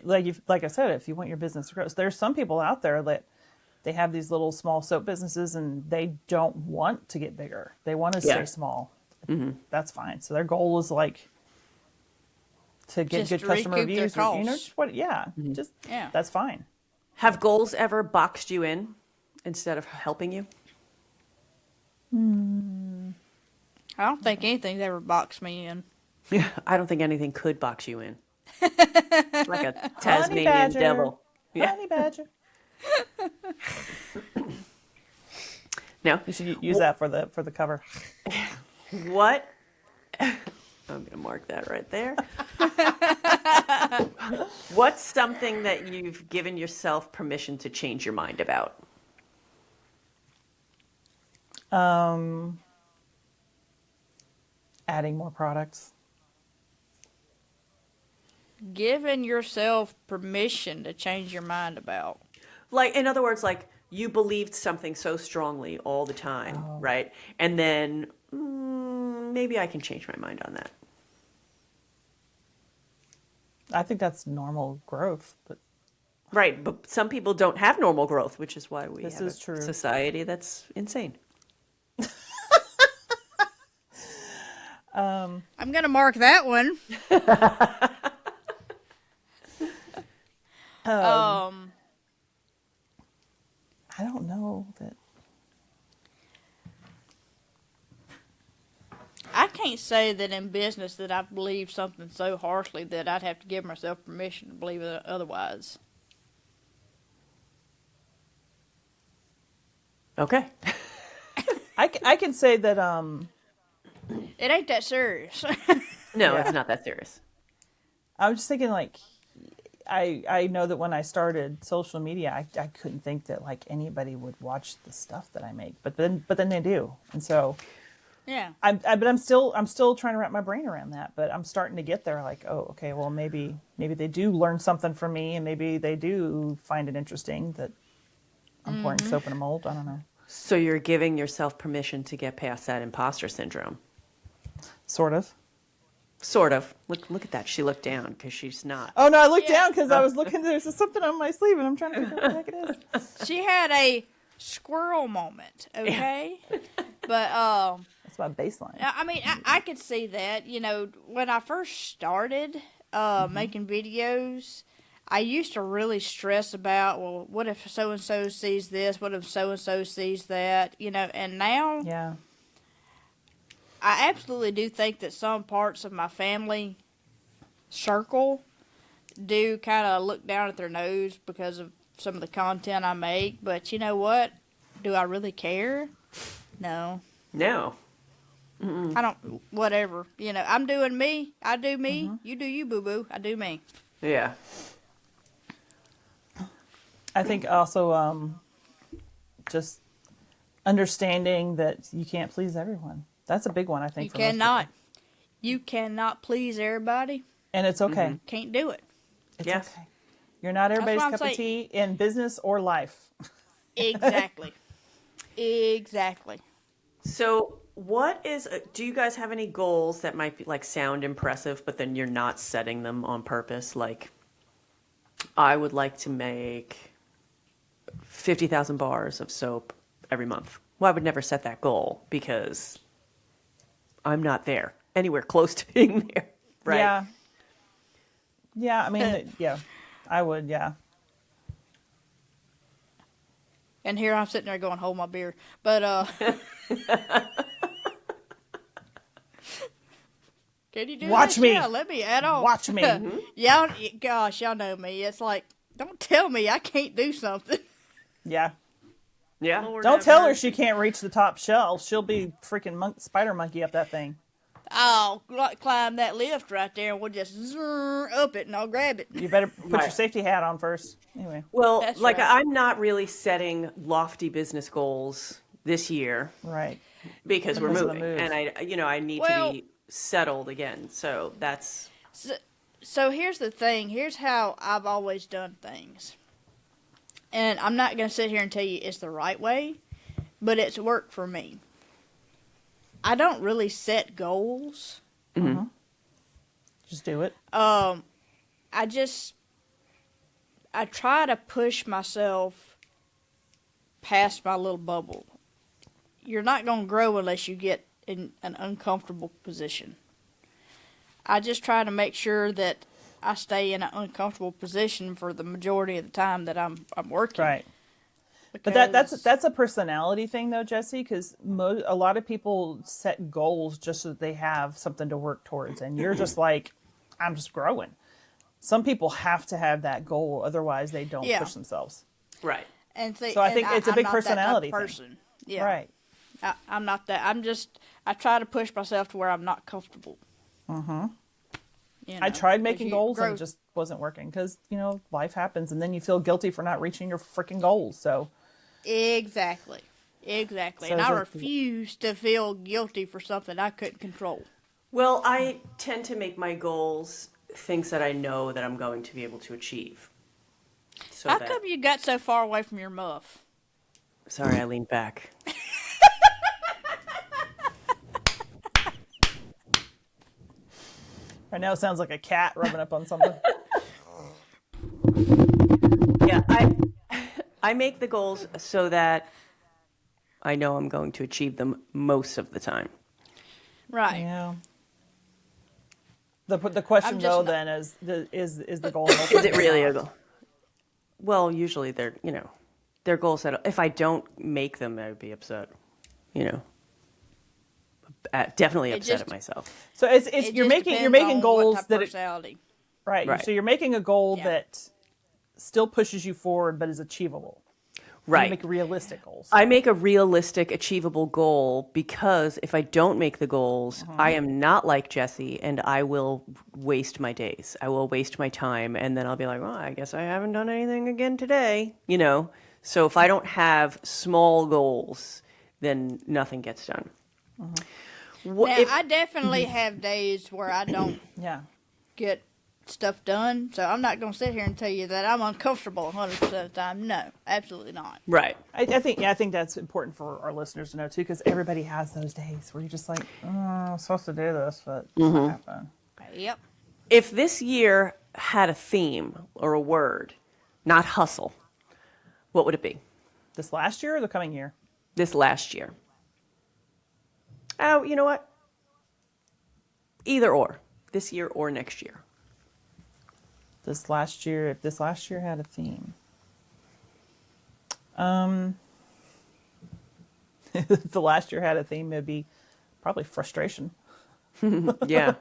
like I said, if you want your business to grow, so there's some people out there that they have these little small soap businesses and they don't want to get bigger. They want to stay small. That's fine. So their goal is like to get good customer reviews. That's fine. Have goals ever boxed you in instead of helping you? I don't think anything's ever boxed me in. Yeah, I don't think anything could box you in. Like a Tasmanian devil. Yeah. Honey badger. No, you should use that for the cover. What? I'm gonna mark that right there. What's something that you've given yourself permission to change your mind about? Adding more products. Giving yourself permission to change your mind about. Like, in other words, like, you believed something so strongly all the time, right? And then maybe I can change my mind on that. I think that's normal growth, but right. But some people don't have normal growth, which is why we have a true. Society that's insane. I'm gonna mark that one. I don't know that. I can't say that in business that I believe something so harshly that I'd have to give myself permission to believe it otherwise. Okay. I can say that it ain't that serious. No, it's not that serious. I was just thinking, like, I know that when I started social media, I couldn't think that like anybody would watch the stuff that I make, but then they do, and so yeah. I'm still trying to wrap my brain around that, but I'm starting to get there. Like, oh, okay, well maybe they do learn something from me, and maybe they do find it interesting that I'm pouring soap in a mold. I don't know. So you're giving yourself permission to get past that imposter syndrome. Sort of. Sort of. Look at that. She looked down because she's not. Oh no, I looked down because I was looking. There's something on my sleeve, and I'm trying to figure out what the heck it is. She had a squirrel moment, okay? But that's my baseline. I mean, I could see that. You know, when I first started, making videos, I used to really stress about, well, what if so-and-so sees this? What if so-and-so sees that? And now Yeah. I absolutely do think that some parts of my family circle do kind of look down at their nose because of some of the content I make. But you know what? Do I really care? No. No. I don't, whatever. I'm doing me. I do me. You do you, boo-boo. I do me. Yeah. I think also just understanding that you can't please everyone. That's a big one, I think. You for most cannot. people. You cannot please everybody. And it's okay. Can't do it. It's Yes. okay. You're not everybody's what I'm cup of saying. tea in business or life. Exactly. Exactly. So, do you guys have any goals that might be sound impressive, but then you're not setting them on purpose? Like, I would like to make 50,000 bars of soap every month. Well, I would never set that goal because I'm not there, anywhere close to being there. Right. Yeah. Yeah, I mean, yeah, I would, yeah. And here I'm sitting there going, hold my beer. But, can you do Watch this? me. Yeah, let me add on. Watch me. Y'all, gosh, y'all know me. It's like, don't tell me I can't do something. Yeah. Yeah. Lord Don't have tell her mercy. she can't reach the top shelf. She'll be freaking spider monkey up that thing. I'll climb that lift right there and we'll just up it and I'll grab it. You better put Right. your safety hat on first. Anyway. Well, That's right. I'm not really setting lofty business goals this year Right. because we're Because of the moving, move. and I need to be settled again. So that's So here's the thing. Here's how I've always done things. And I'm not going to sit here and tell you it's the right way, but it's worked for me. I don't really set goals. Just do it. I try to push myself past my little bubble. You're not going to grow unless you get in an uncomfortable position. I just try to make sure that I stay in an uncomfortable position for the majority of the time that I'm working. Right. But Because- that's a personality thing, though, Jesse, because a lot of people set goals just so that they have something to work towards, and you're just like, I'm just growing. Some people have to have that goal, otherwise they don't Yeah. push themselves. right. And see, So I think and it's a I'm big not that type of personality thing. person. Yeah. Right. I'm not that. I try to push myself to where I'm not comfortable. I tried making goals and grow. it just wasn't working because, life happens, and then you feel guilty for not reaching your freaking goals. So Exactly. So And I it's like- refuse to feel guilty for something I couldn't control. Well, I tend to make my goals things that I know that I'm going to be able to achieve. So How come you got so far away from your muff? Sorry, I leaned back. right now it sounds like a cat rubbing up on something. Yeah, I make the goals so that I know I'm going to achieve them most of the time. Right. Yeah. The question I'm just though not- then is the goal Is it really a goal? Well, usually they're goals that if I don't make them, I would be upset. Definitely It upset just- at myself. So it's It you're just making depends on goals what type that of it, personality. right. Right. So you're making a goal Yeah. that still pushes you forward but is achievable. Right. You make realistic goals. I make a realistic, achievable goal because if I don't make the goals, I am not like Jesse and I will waste my days. I will waste my time and then I'll be like, well, I guess I haven't done anything again today, So if I don't have small goals, then nothing gets done. Now, I definitely have days where I don't Yeah. get stuff done, so I'm not going to sit here and tell you that I'm uncomfortable 100% of the time. No, absolutely not. Right. I think that's important for our listeners to know too, because everybody has those days where you're just like, oh, I'm supposed to do this, but it's not happening. Yep. If this year had a theme or a word, not hustle, what would it be? This last year or the coming year? This last year. Oh, you know what? Either or. This year or next year. If this last year had a theme. If the last year had a theme, it'd be probably frustration. Yeah.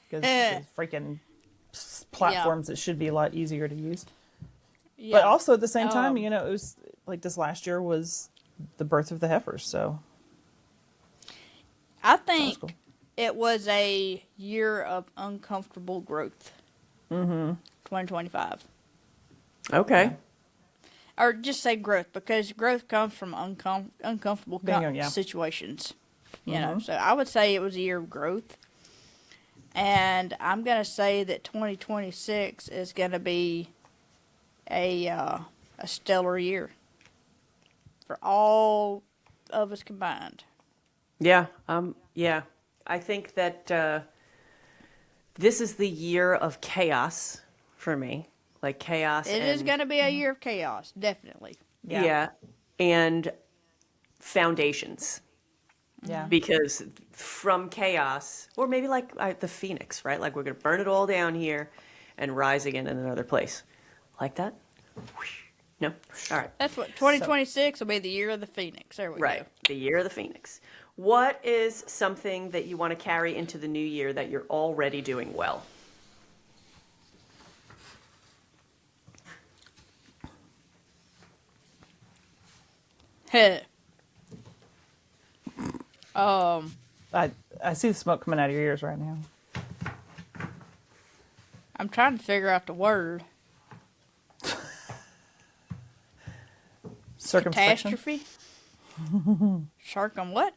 Because freaking platforms that should be a lot easier to use. Yeah. But also at the same time, it was like this last year was the birth of the heifers, so I that was think cool. it was a year of uncomfortable growth. 2025. Okay. Or just say growth, because growth comes from uncomfortable Bingo, yeah. situations. You know, so I would say it was a year of growth. And I'm going to say that 2026 is going to be a stellar year for all of us combined. Yeah. Yeah. I think that this is the year of chaos for me. Like chaos. It is going to be a year of chaos, definitely. Yeah. And foundations. Yeah. Because from chaos, or maybe like the phoenix, right? Like we're going to burn it all down here and rise again in another place. Like that? Whoosh. No? All right. That's what 2026 will be, the year of the phoenix. There we Right. go. The year of the phoenix. What is something that you want to carry into the new year that you're already doing well? I see the smoke coming out of your ears right now. I'm trying to figure out the word. Circumspection. Catastrophe? What?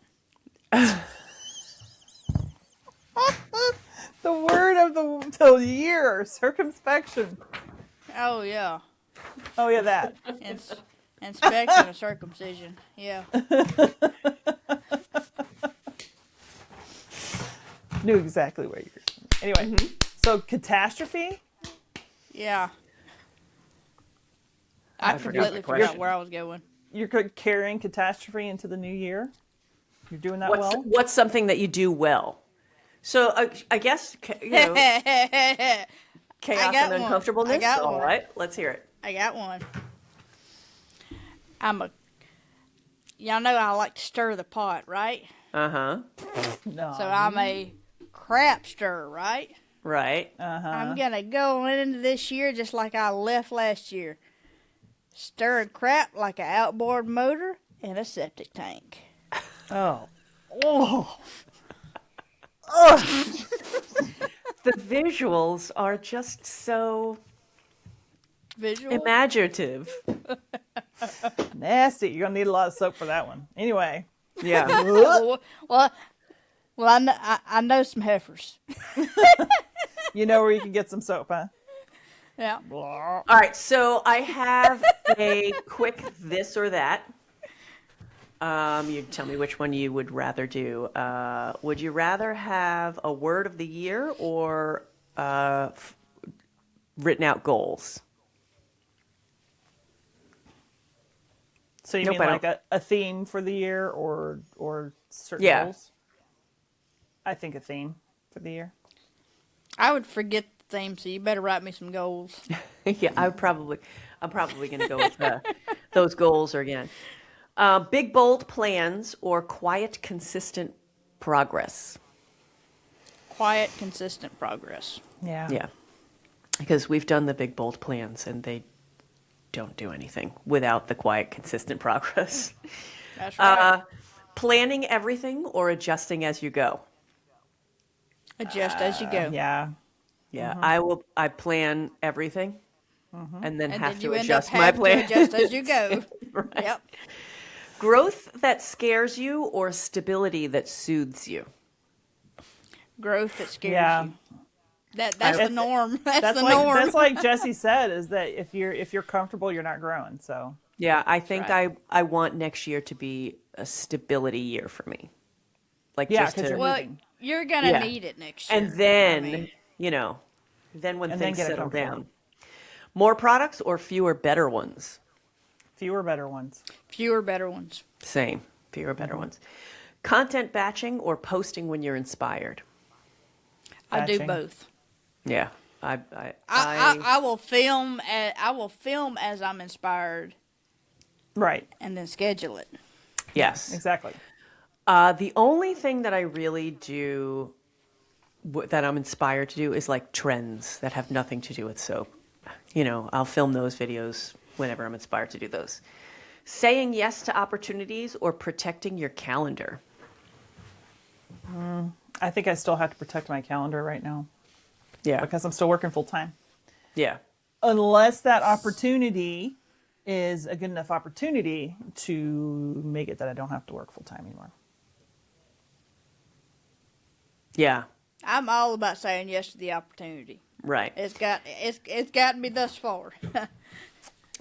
The word of the year, circumspection. Oh, yeah. Oh yeah, that. Inspection of circumcision. Yeah. Knew exactly where you were. Anyway, so catastrophe. Yeah. I forgot completely the forgot question. where I was going. You're carrying catastrophe into the new year. You're doing that well. What's something that you do well? So I guess, chaos got and one. uncomfortableness. I got All one. right, let's hear it. I got one. Y'all know I like to stir the pot, right? Uh-huh. No. So I'm a crap stirrer, right? Right. I'm going to go into this year just like I left last year. Stirring crap like an outboard motor in a septic tank. Oh. The visuals are just so Visual? imaginative. Nasty. You're gonna need a lot of soap for that one. Anyway. Yeah. well, I know some heifers. You know where you can get some soap, huh? Yeah. All right, so I have a quick this or that. You tell me which one you would rather do. Would you rather have a word of the year or written out goals? So you Nope, mean I like a theme for the year or certain Yeah. goals? I think a theme for the year. I would forget the theme, so you better write me some goals. Yeah, I'm probably going to go with those goals again. Big, bold plans or quiet, consistent progress? Quiet, consistent progress. Yeah. Yeah, because we've done the big, bold plans and they don't do anything without the quiet, consistent progress. That's right. Planning everything or adjusting as you go? Adjust as you go. Yeah. Yeah, I plan everything and then And have then to you end up adjust my having plan. to adjust as you go. Right. Yep. Growth that scares you or stability that soothes you? Growth that scares Yeah. you. That's the norm. That's the like norm. that's like Jesse said, is that if you're comfortable, you're not growing. So Yeah, I think right. I want next year to be a stability year for me. Like Yeah, just 'cause to, you're well, moving. you're gonna Yeah. need it next year. and then, I mean, then when And then things get it settle comfortable. down. More products or fewer better ones? fewer better ones. fewer better ones. Same, fewer better ones. Content batching or posting when you're inspired? I do Batching. both. Yeah. I will film. I will film as I'm inspired, Right. and then schedule it. Yes. Exactly. The only thing that I really do that I'm inspired to do is like trends that have nothing to do with soap. I'll film those videos whenever I'm inspired to do those. Saying yes to opportunities or protecting your calendar. I think I still have to protect my calendar right now Yeah. because I'm still working full time. Yeah. Unless that opportunity is a good enough opportunity to make it that I don't have to work full time anymore. Yeah. I'm all about saying yes to the opportunity. Right. It's gotten me thus far.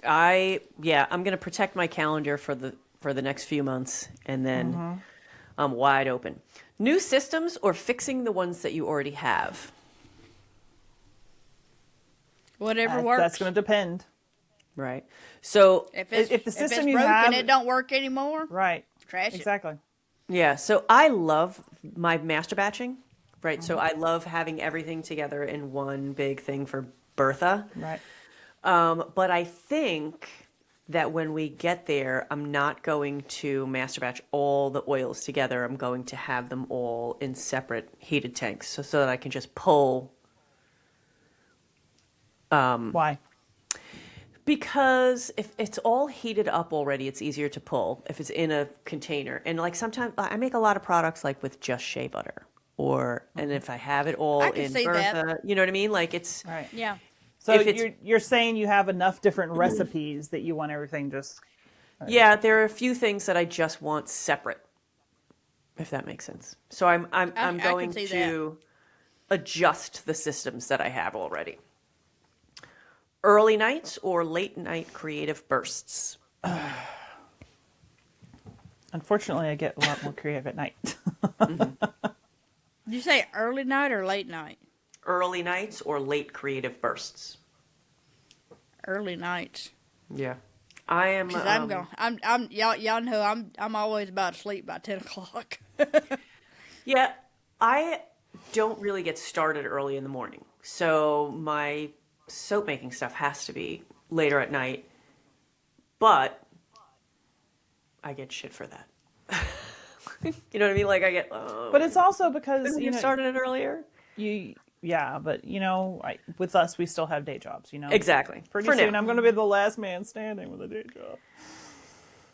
I'm going to protect my calendar for the next few months, and then I'm wide open. New systems or fixing the ones that you already have? Whatever works. That's going to depend. Right. So If the system if it's you broken, have- it don't work anymore. Right. Trash it. Exactly. yeah, so I love my master batching, right? So I love having everything together in one big thing for Bertha. Right. But I think that when we get there, I'm not going to master batch all the oils together. I'm going to have them all in separate heated tanks so that I can just pull. Why? Because if it's all heated up already, it's easier to pull if it's in a container. And like sometimes I make a lot of products like with just shea butter and if I have it all I can in see Bertha, that. you know what I mean? Like it's, Right. Yeah. So If it's- you're saying you have enough different recipes that you want everything just... yeah, there are a few things that I just want separate, if that makes sense. So I'm I can going see to adjust the systems that I have already. Early nights or late night creative bursts? Unfortunately, I get a lot more creative at night. Did you say early night or late night? Early nights or late creative bursts? Early nights. Yeah. I am. Cause I'm going. I'm y'all know I'm always about to sleep by 10 o'clock. Yeah, I don't really get started early in the morning. So my soap making stuff has to be later at night. But I get shit for that. You know what I mean? Like I get. Oh, But it's also because you started it earlier. But with us, we still have day jobs. Exactly. Pretty For soon, now. I'm going to be the last man standing with a day job.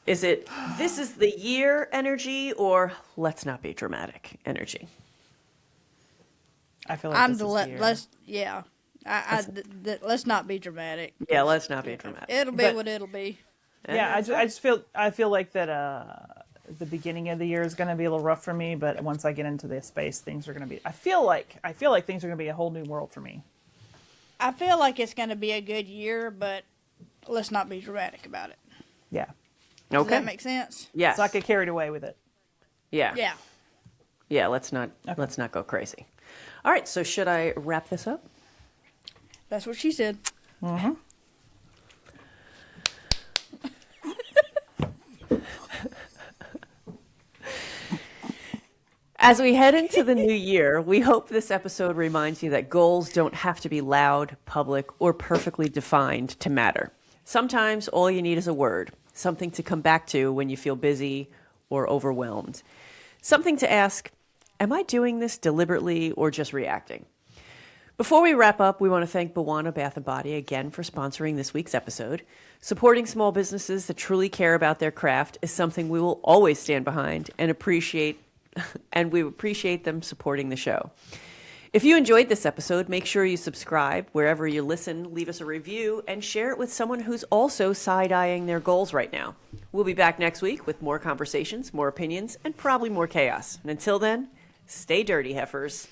Is it this is the year energy or let's not be dramatic energy? I feel like I'm this the is the year. let's yeah. Let's not be dramatic. Yeah, let's not be dramatic. It'll be But- what it'll be. Yeah, I feel like that. The beginning of the year is going to be a little rough for me, but once I get into this space, things are going to be. I feel like things are going to be a whole new world for me. I feel like it's going to be a good year, but let's not be dramatic about it. Yeah, Does Okay. that make sense? Yes. so I get carried away with it. Yeah. Yeah. Yeah, let's not go crazy. All right, so should I wrap this up? That's what she said. As we head into the new year, we hope this episode reminds you that goals don't have to be loud, public, or perfectly defined to matter. Sometimes all you need is a word, something to come back to when you feel busy or overwhelmed. Something to ask, am I doing this deliberately or just reacting? Before we wrap up, we want to thank Bawana Bath & Body again for sponsoring this week's episode. Supporting small businesses that truly care about their craft is something we will always stand behind and appreciate, and we appreciate them supporting the show. If you enjoyed this episode, make sure you subscribe wherever you listen, leave us a review, and share it with someone who's also side-eyeing their goals right now. We'll be back next week with more conversations, more opinions, and probably more chaos. And until then, stay dirty, heifers.